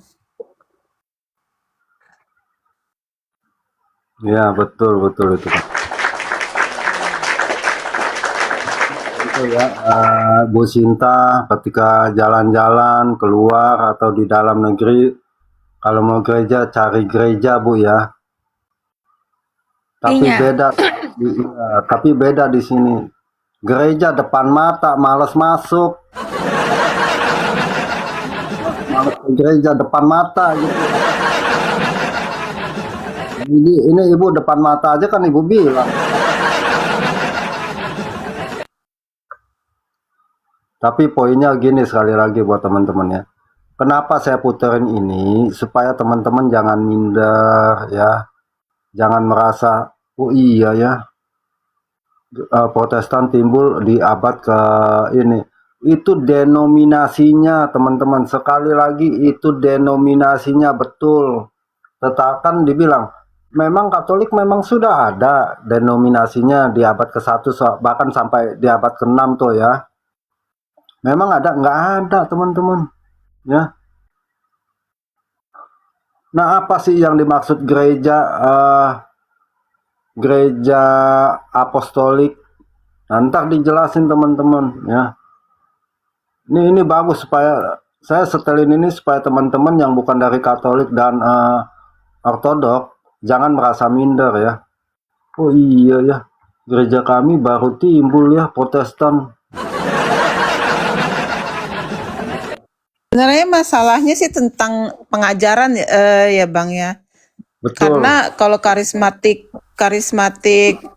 Ya, betul betul itu, Pak. Itu ya, Bu Sinta ketika jalan-jalan keluar atau di dalam negeri, kalau mau gereja cari gereja, Bu ya. Tapi Iya. tapi beda di sini. Gereja depan mata, males masuk. Males ke gereja depan mata gitu. Ini Ibu depan mata aja kan Ibu bilang. Tapi poinnya gini sekali lagi buat teman-teman ya. Kenapa saya puterin ini? Supaya teman-teman jangan minder ya. Jangan merasa, oh iya ya, Protestan timbul di abad ke ini. Itu denominasinya teman-teman. Sekali lagi itu denominasinya betul. Kan dibilang, memang Katolik memang sudah ada denominasinya di abad ke-1 bahkan sampai di abad ke-6 tuh ya. Memang ada, nggak ada teman-teman ya. Nah, apa sih yang dimaksud gereja apostolik? Nah, ntar dijelasin teman-teman ya. Ini bagus supaya saya setelin ini supaya teman-teman yang bukan dari Katolik dan Ortodok jangan merasa minder ya. Oh iya ya, gereja kami baru timbul ya Protestan. Sebenarnya masalahnya sih tentang pengajaran ya Bang ya. Betul. Karena kalau karismatik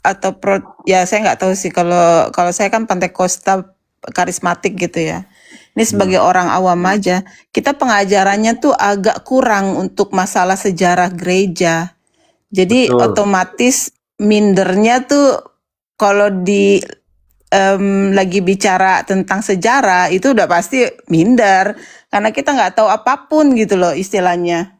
atau ya saya nggak tahu sih kalau saya kan Pantekosta karismatik gitu ya. Ini sebagai orang awam aja, kita pengajarannya tuh agak kurang untuk masalah sejarah gereja. Jadi Betul. otomatis mindernya tuh kalau lagi bicara tentang sejarah itu udah pasti minder karena kita nggak tahu apapun gitu loh istilahnya.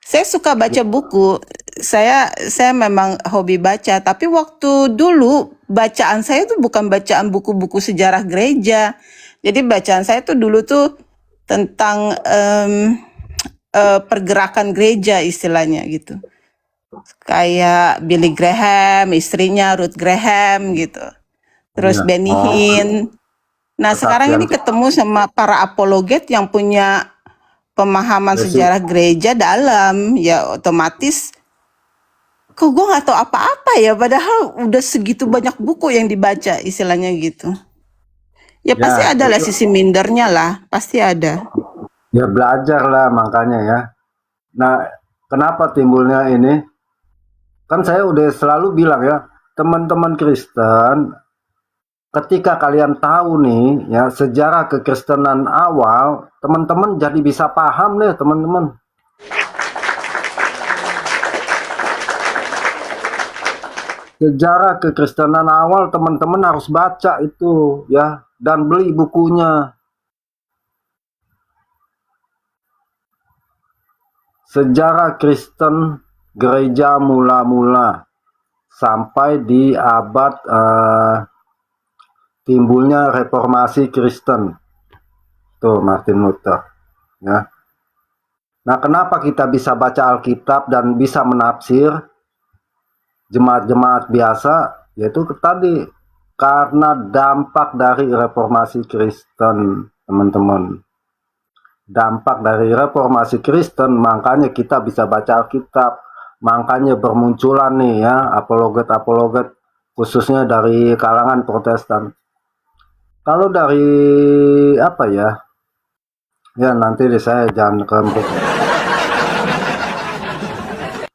Saya suka baca buku, saya memang hobi baca, tapi waktu dulu bacaan saya tuh bukan bacaan buku-buku sejarah gereja. Jadi bacaan saya tuh dulu tuh tentang pergerakan gereja istilahnya gitu. Kayak Billy Graham, istrinya Ruth Graham gitu. Terus Ya. Benny Hinn. Nah, sekarang ini ketemu sama para apologet yang punya pemahaman sejarah gereja dalam, ya otomatis kok gue nggak tahu apa-apa ya, padahal udah segitu banyak buku yang dibaca istilahnya gitu. Ya pasti ada lah sisi mindernya lah, pasti ada. Ya belajar lah makanya ya. Nah, kenapa timbulnya ini? Kan saya udah selalu bilang ya, teman-teman Kristen, ketika kalian tahu nih ya sejarah kekristenan awal, teman-teman jadi bisa paham deh teman-teman. Sejarah kekristenan awal teman-teman harus baca itu ya dan beli bukunya. Sejarah Kristen gereja mula-mula sampai di abad timbulnya reformasi Kristen. Tuh Martin Luther ya. Nah, kenapa kita bisa baca Alkitab dan bisa menafsir jemaat-jemaat biasa? Yaitu tadi karena dampak dari reformasi Kristen, teman-teman. Dampak dari reformasi Kristen, makanya kita bisa baca Alkitab. Makanya bermunculan nih ya apologet-apologet khususnya dari kalangan Protestan. Kalau dari apa ya? Ya nanti deh saya jangan kembali.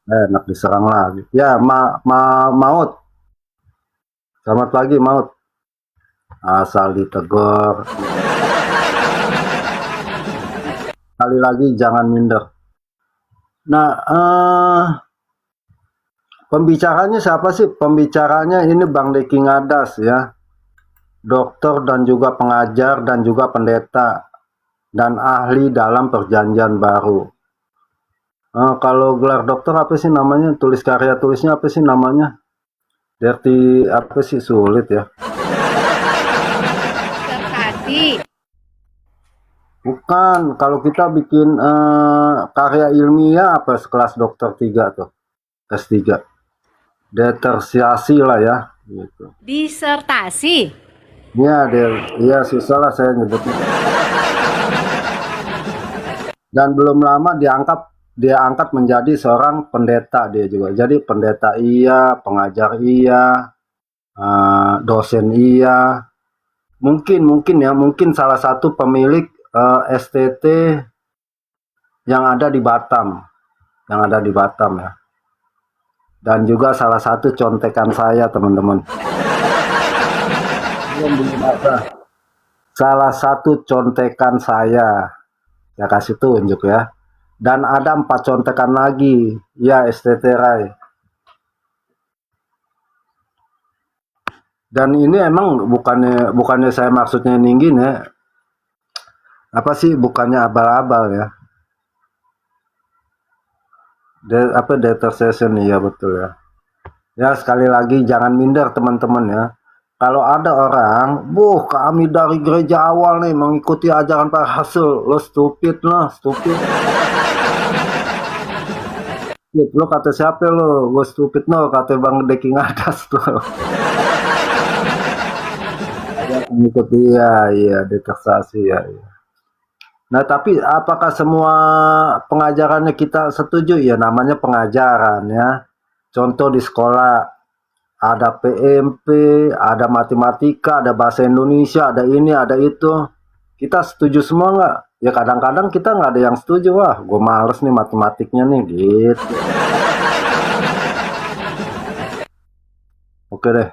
Enak diserang lagi. Ya Maut. Selamat pagi Maut. Asal ditegur. Sekali lagi jangan minder. Nah, pembicaranya siapa sih? Pembicaranya ini Bang Deki Ngadas ya. Dokter dan juga pengajar dan juga pendeta dan ahli dalam perjanjian baru. Kalau gelar dokter apa sih namanya? Tulis karya tulisnya apa sih namanya? Derti apa sih, sulit ya? Disertasi. Bukan, kalau kita bikin karya ilmiah apa sekelas dokter 3 tuh, S3. Detersiasi lah ya, gitu. Disertasi. Iya susah lah saya nyebutnya. Dan belum lama dia angkat menjadi seorang pendeta dia juga. Jadi pendeta iya, pengajar iya, dosen iya. Mungkin salah satu pemilik STT yang ada di Batam. Ya. Dan juga salah satu contekan saya, teman-teman. Salah satu contekan saya kasih tunjuk ya. Dan ada 4 contekan lagi, ya STT Rai. Dan ini emang bukannya saya maksudnya ninggin ya. Apa sih, bukannya abal-abal ya. Detersion ya, betul ya. Ya sekali lagi jangan minder teman-teman ya. Kalau ada orang, kami dari gereja awal nih mengikuti ajaran Pak Hasul, lo stupid lah, stupid. Lo kata siapa lo? Gue stupid no, kata Bang Deki Ngadas tuh. Mengikuti iya deteksasi ya. Nah tapi apakah semua pengajarannya kita setuju? Ya namanya pengajaran ya. Contoh di sekolah. Ada PMP, ada matematika, ada bahasa Indonesia, ada ini, ada itu. Kita setuju semua nggak? Ya kadang-kadang kita nggak ada yang setuju. Wah, gue males nih matematiknya nih, gitu. Oke deh.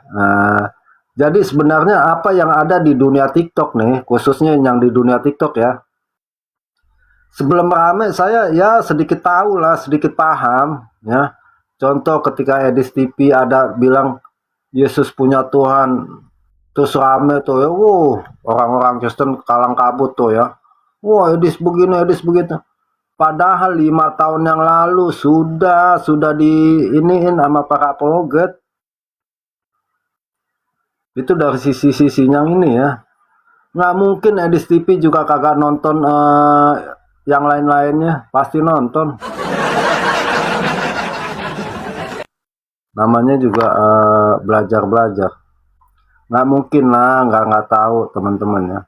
Jadi sebenarnya apa yang ada di dunia TikTok nih, khususnya yang di dunia TikTok ya. Sebelum rame saya ya sedikit tahu lah, sedikit paham ya. Contoh ketika Edis TV ada bilang Yesus punya Tuhan, terus rame tuh ya, orang-orang Kristen kalang kabut tuh ya. Edis begini, Edis begitu. Padahal 5 tahun yang lalu sudah diiniin sama para apologet. Itu dari sisi yang ini ya. Nggak mungkin Edis TV juga kagak nonton yang lain-lainnya, pasti nonton. Namanya juga belajar. Nggak mungkin lah, nggak tahu teman-teman ya.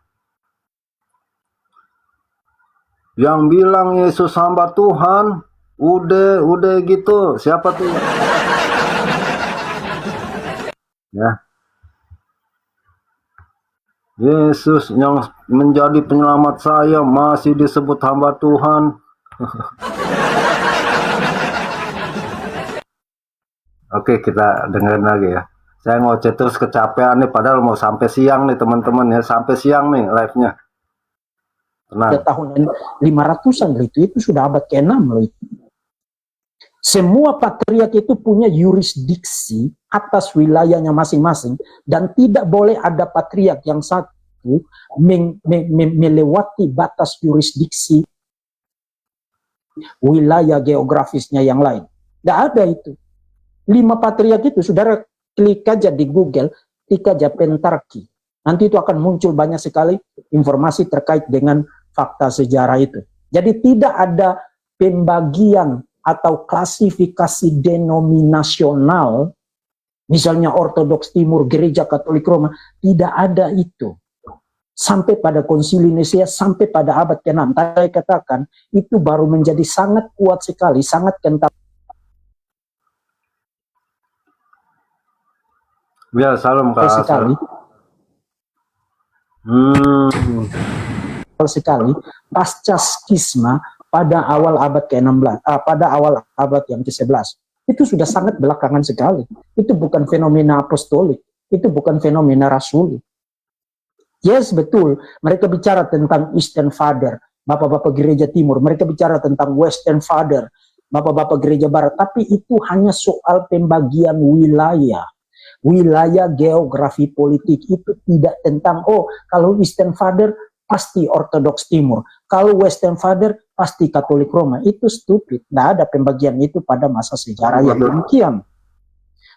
Yang bilang Yesus hamba Tuhan, udah gitu, siapa tuh? Ya. Yesus yang menjadi penyelamat saya masih disebut hamba Tuhan. Oke, kita dengerin lagi ya. Saya ngoceh terus kecapean nih, padahal mau sampai siang nih teman-teman ya. Sampai siang nih live-nya. Tenang. Tahun 500-an itu sudah abad ke-6 loh itu. Semua patriark itu punya yurisdiksi atas wilayahnya masing-masing dan tidak boleh ada patriark yang satu melewati batas yurisdiksi wilayah geografisnya yang lain. Tidak ada itu. 5 patriark itu, saudara klik aja di Google, klik aja pentarki. Nanti itu akan muncul banyak sekali informasi terkait dengan fakta sejarah itu. Jadi tidak ada pembagian atau klasifikasi denominasional, misalnya Ortodoks Timur, Gereja Katolik Roma, tidak ada itu. Sampai pada Konsili Nisea, sampai pada abad ke-6, saya katakan, itu baru menjadi sangat kuat sekali, sangat kental. Ya, salam Kak Asal. sekali sekali pasca skisma pada awal abad ke-16, pada awal abad yang ke-11. Itu sudah sangat belakangan sekali. Itu bukan fenomena apostolik, itu bukan fenomena rasuli. Yes, betul. Mereka bicara tentang Eastern Father, Bapak-Bapak Gereja Timur. Mereka bicara tentang Western Father, Bapak-Bapak Gereja Barat. Tapi itu hanya soal pembagian wilayah. Wilayah geografi politik itu tidak tentang, oh kalau Eastern Father pasti Ortodoks Timur. Kalau Western Father pasti Katolik Roma. Itu stupid. Tidak ada pembagian itu pada masa sejarah yang demikian.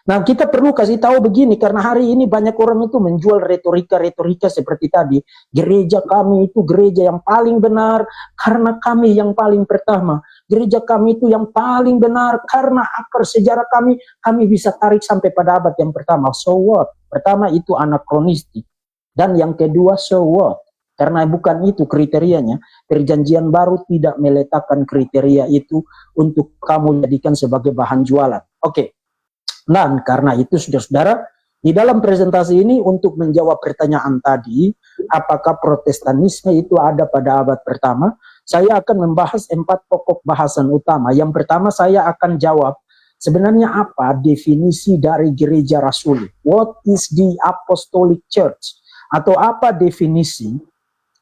Nah, kita perlu kasih tahu begini, karena hari ini banyak orang itu menjual retorika-retorika seperti tadi. Gereja kami itu gereja yang paling benar karena kami yang paling pertama. Gereja kami itu yang paling benar karena akar sejarah kami bisa tarik sampai pada abad yang pertama. So what? Pertama itu anakronistik. Dan yang kedua, so what? Karena bukan itu kriterianya. Perjanjian baru tidak meletakkan kriteria itu untuk kamu jadikan sebagai bahan jualan. Oke. Dan karena itu saudara-saudara, di dalam presentasi ini untuk menjawab pertanyaan tadi, apakah Protestanisme itu ada pada abad pertama, saya akan membahas 4 pokok bahasan utama. Yang pertama saya akan jawab, sebenarnya apa definisi dari gereja rasuli? What is the apostolic church? Atau apa definisi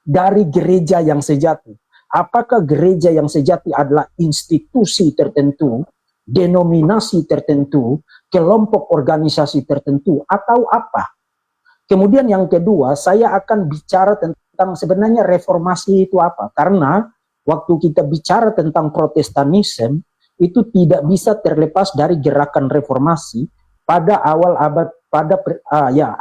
dari gereja yang sejati? Apakah gereja yang sejati adalah institusi tertentu, denominasi tertentu, kelompok organisasi tertentu, atau apa? Kemudian yang kedua, saya akan bicara tentang sebenarnya reformasi itu apa. Karena waktu kita bicara tentang Protestanisme, itu tidak bisa terlepas dari gerakan reformasi pada awal abad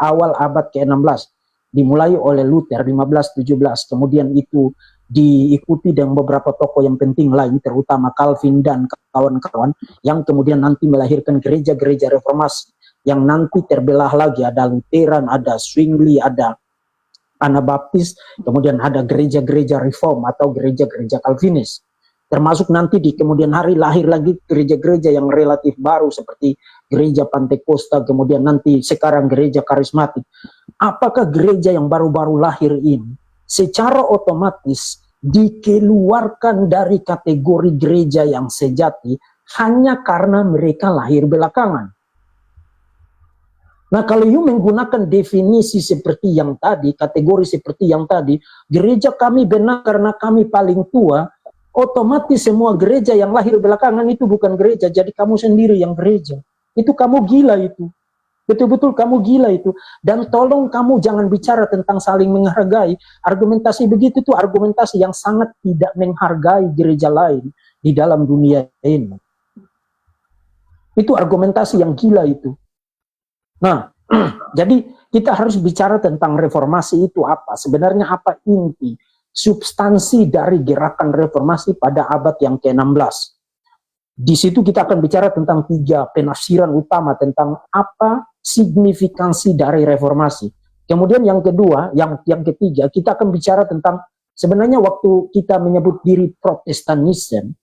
awal abad ke-16. Dimulai oleh Luther 1517, kemudian itu diikuti dengan beberapa tokoh yang penting lain, terutama Calvin dan kawan-kawan, yang kemudian nanti melahirkan gereja-gereja reformasi, yang nanti terbelah lagi, ada Lutheran, ada Zwingli, ada Anabaptis, kemudian ada gereja-gereja reform atau gereja-gereja Calvinis. Termasuk nanti di kemudian hari lahir lagi gereja-gereja yang relatif baru seperti gereja Pantekosta, kemudian nanti sekarang gereja karismatik. Apakah gereja yang baru-baru lahir ini secara otomatis dikeluarkan dari kategori gereja yang sejati hanya karena mereka lahir belakangan? Nah, kalau you menggunakan definisi seperti yang tadi, kategori seperti yang tadi, gereja kami benar karena kami paling tua, otomatis semua gereja yang lahir belakangan itu bukan gereja, jadi kamu sendiri yang gereja. Itu kamu gila itu. Betul-betul kamu gila itu. Dan tolong kamu jangan bicara tentang saling menghargai. Argumentasi begitu tuh argumentasi yang sangat tidak menghargai gereja lain di dalam dunia ini. Itu argumentasi yang gila itu. Nah, jadi kita harus bicara tentang reformasi itu apa. Sebenarnya apa inti, substansi dari gerakan reformasi pada abad yang ke-16. Di situ kita akan bicara tentang 3 penafsiran utama tentang apa signifikansi dari reformasi. Kemudian yang kedua, yang ketiga, kita akan bicara tentang sebenarnya waktu kita menyebut diri Protestanisme,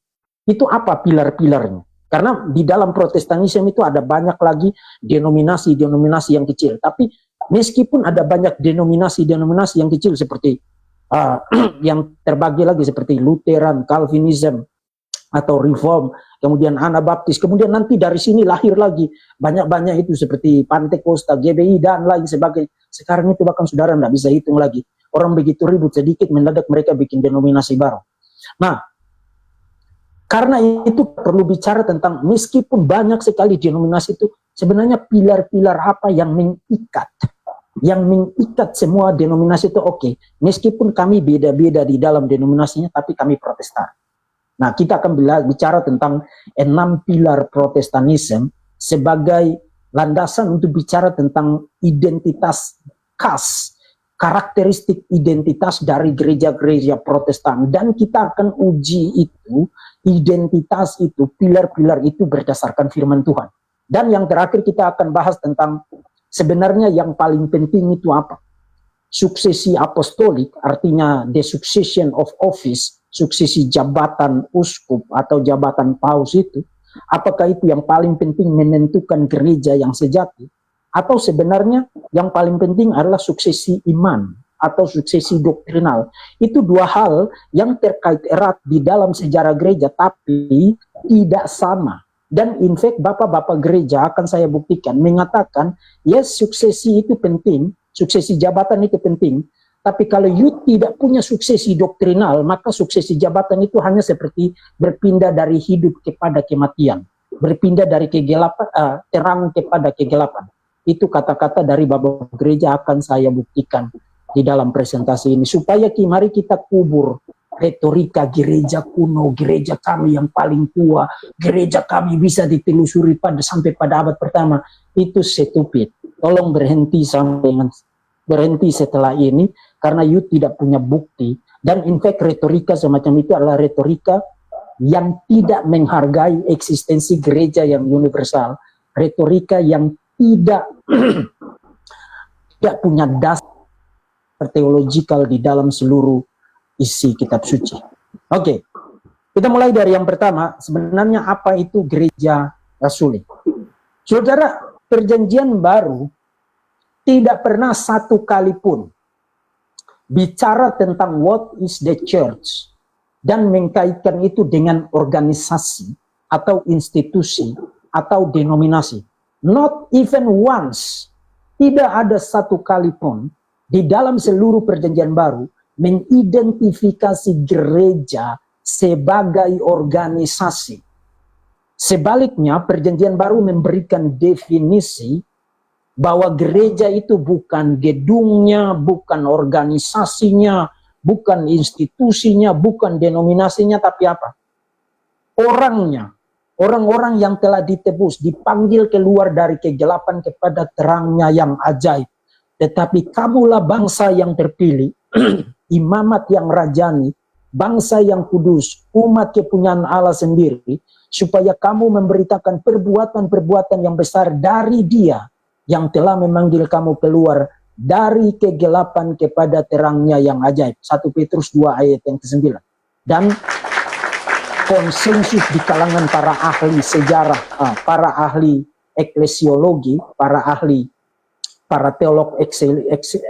itu apa pilar-pilarnya. Karena di dalam Protestanisme itu ada banyak lagi denominasi-denominasi yang kecil. Tapi meskipun ada banyak denominasi-denominasi yang kecil seperti yang terbagi lagi seperti Lutheran, Calvinism, atau Reform, kemudian Anabaptis, kemudian nanti dari sini lahir lagi banyak-banyak itu seperti Pantekosta, GBI, dan lain sebagainya. Sekarang itu bahkan saudara tidak bisa hitung lagi. Orang begitu ribut sedikit, mendadak mereka bikin denominasi baru. Nah, karena itu perlu bicara tentang meskipun banyak sekali denominasi itu, sebenarnya pilar-pilar apa yang mengikat? Yang mengikat semua denominasi itu oke. Meskipun kami beda-beda di dalam denominasinya, tapi kami Protestan. Nah, kita akan bicara tentang 6 pilar Protestanisme sebagai landasan untuk bicara tentang identitas khas, karakteristik identitas dari gereja-gereja Protestan. Dan kita akan uji itu, identitas itu, pilar-pilar itu berdasarkan firman Tuhan. Dan yang terakhir kita akan bahas tentang sebenarnya yang paling penting itu apa? Suksesi apostolik, artinya the succession of office, suksesi jabatan uskup atau jabatan paus itu, apakah itu yang paling penting menentukan gereja yang sejati? Atau sebenarnya yang paling penting adalah suksesi iman atau suksesi doktrinal. Itu dua hal yang terkait erat di dalam sejarah gereja, tapi tidak sama. Dan in fact bapak-bapak gereja akan saya buktikan mengatakan, yes, suksesi itu penting, suksesi jabatan itu penting, tapi kalau you tidak punya suksesi doktrinal, maka suksesi jabatan itu hanya seperti berpindah dari hidup kepada kematian, berpindah dari kegelapan, terang kepada kegelapan. Itu kata-kata dari bapak gereja akan saya buktikan di dalam presentasi ini, supaya mari kita kubur retorika gereja kuno, gereja kami yang paling tua, gereja kami bisa ditelusuri sampai pada abad pertama. Itu stupid. Tolong berhenti setelah ini, karena you tidak punya bukti. Dan in fact retorika semacam itu adalah retorika yang tidak menghargai eksistensi gereja yang universal, retorika yang tidak punya dasar teologikal di dalam seluruh isi kitab suci. Oke, kita mulai dari yang pertama. Sebenarnya apa itu gereja rasuli? Saudara, perjanjian baru tidak pernah satu kali pun bicara tentang what is the church dan mengkaitkan itu dengan organisasi atau institusi atau denominasi. Not even once. Tidak ada satu kali pun di dalam seluruh perjanjian baru mengidentifikasi gereja sebagai organisasi. Sebaliknya, perjanjian baru memberikan definisi bahwa gereja itu bukan gedungnya, bukan organisasinya, bukan institusinya, bukan denominasinya, tapi apa? Orangnya. Orang-orang yang telah ditebus, dipanggil keluar dari kegelapan kepada terangnya yang ajaib. Tetapi kamulah bangsa yang terpilih, imamat yang rajani, bangsa yang kudus, umat kepunyaan Allah sendiri, supaya kamu memberitakan perbuatan-perbuatan yang besar dari Dia yang telah memanggil kamu keluar dari kegelapan kepada terangnya yang ajaib. 1 Petrus 2 ayat yang ke-9. Dan konsensus di kalangan para ahli sejarah, para ahli eklesiologi, para teolog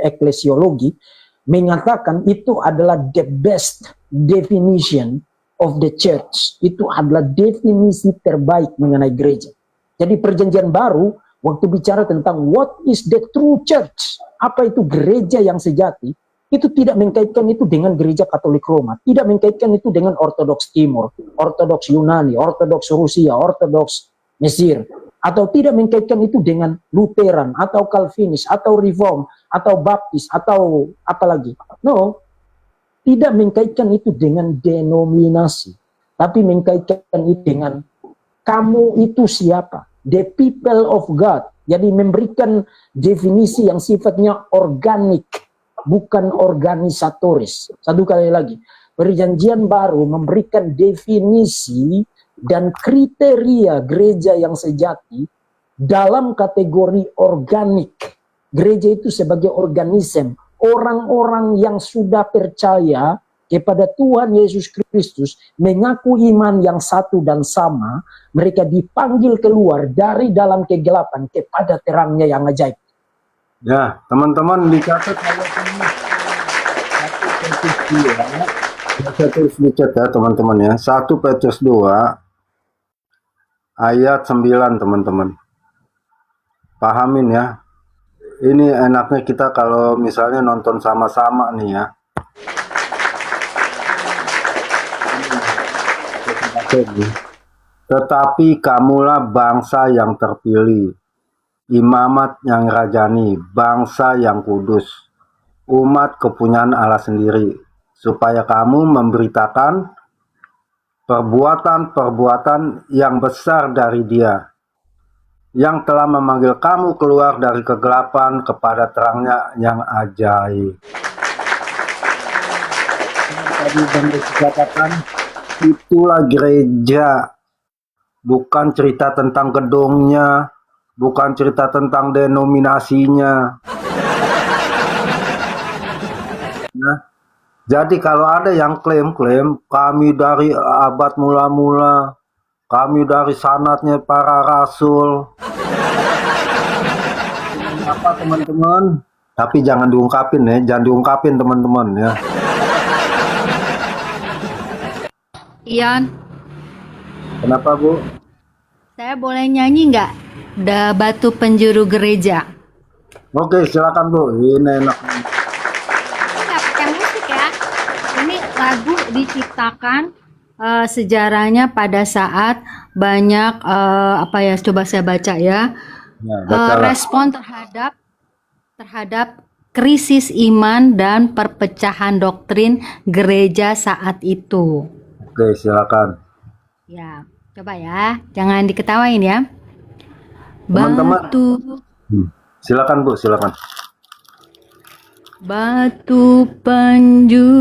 eklesiologi mengatakan itu adalah the best definition of the church. Itu adalah definisi terbaik mengenai gereja. Jadi perjanjian baru waktu bicara tentang what is the true church, apa itu gereja yang sejati, itu tidak mengkaitkan itu dengan gereja Katolik Roma, tidak mengkaitkan itu dengan Ortodoks Timur, Ortodoks Yunani, Ortodoks Rusia, Ortodoks Mesir, atau tidak mengkaitkan itu dengan Lutheran atau Calvinis atau Reform atau Baptis atau apalagi. No, tidak mengkaitkan itu dengan denominasi, tapi mengkaitkan itu dengan kamu itu siapa, the people of God. Jadi memberikan definisi yang sifatnya organik, bukan organisatoris. Satu kali lagi, perjanjian baru memberikan definisi dan kriteria gereja yang sejati dalam kategori organik. Gereja itu sebagai organisme, orang-orang yang sudah percaya kepada Tuhan Yesus Kristus, mengaku iman yang satu dan sama, mereka dipanggil keluar dari dalam kegelapan kepada terangnya yang ajaib. Ya, teman-teman dicatat ayat ini. Saya tulis di chat ya, teman-teman ya. 1 Petrus 2 ayat 9, teman-teman. Pahamin ya. Ini enaknya kita kalau misalnya nonton sama-sama nih ya. Tetapi kamulah bangsa yang terpilih, imamat yang rajani, bangsa yang kudus, umat kepunyaan Allah sendiri, supaya kamu memberitakan perbuatan-perbuatan yang besar dari Dia, yang telah memanggil kamu keluar dari kegelapan kepada terangnya yang ajaib. Tadi dikatakan, itulah gereja, bukan cerita tentang gedungnya, bukan cerita tentang denominasinya. Nah, jadi kalau ada yang klaim-klaim kami dari abad mula-mula, kami dari sanatnya para rasul, Apa teman-teman? Tapi jangan diungkapin ya, jangan diungkapin teman-teman ya. Ian, Kenapa Bu? saya boleh nyanyi nggak? Da Batu Penjuru Gereja. Oke, silakan Bu. Ini enak. Nggak pakai musik ya. Ini lagu diciptakan sejarahnya pada saat banyak apa ya? Coba saya baca ya. Ya, bacalah. Respon terhadap krisis iman dan perpecahan doktrin gereja saat itu. Oke, silakan. Ya, coba ya, jangan diketawain ya. Teman-teman. Batu Silakan Bu, silakan. Batu penjuru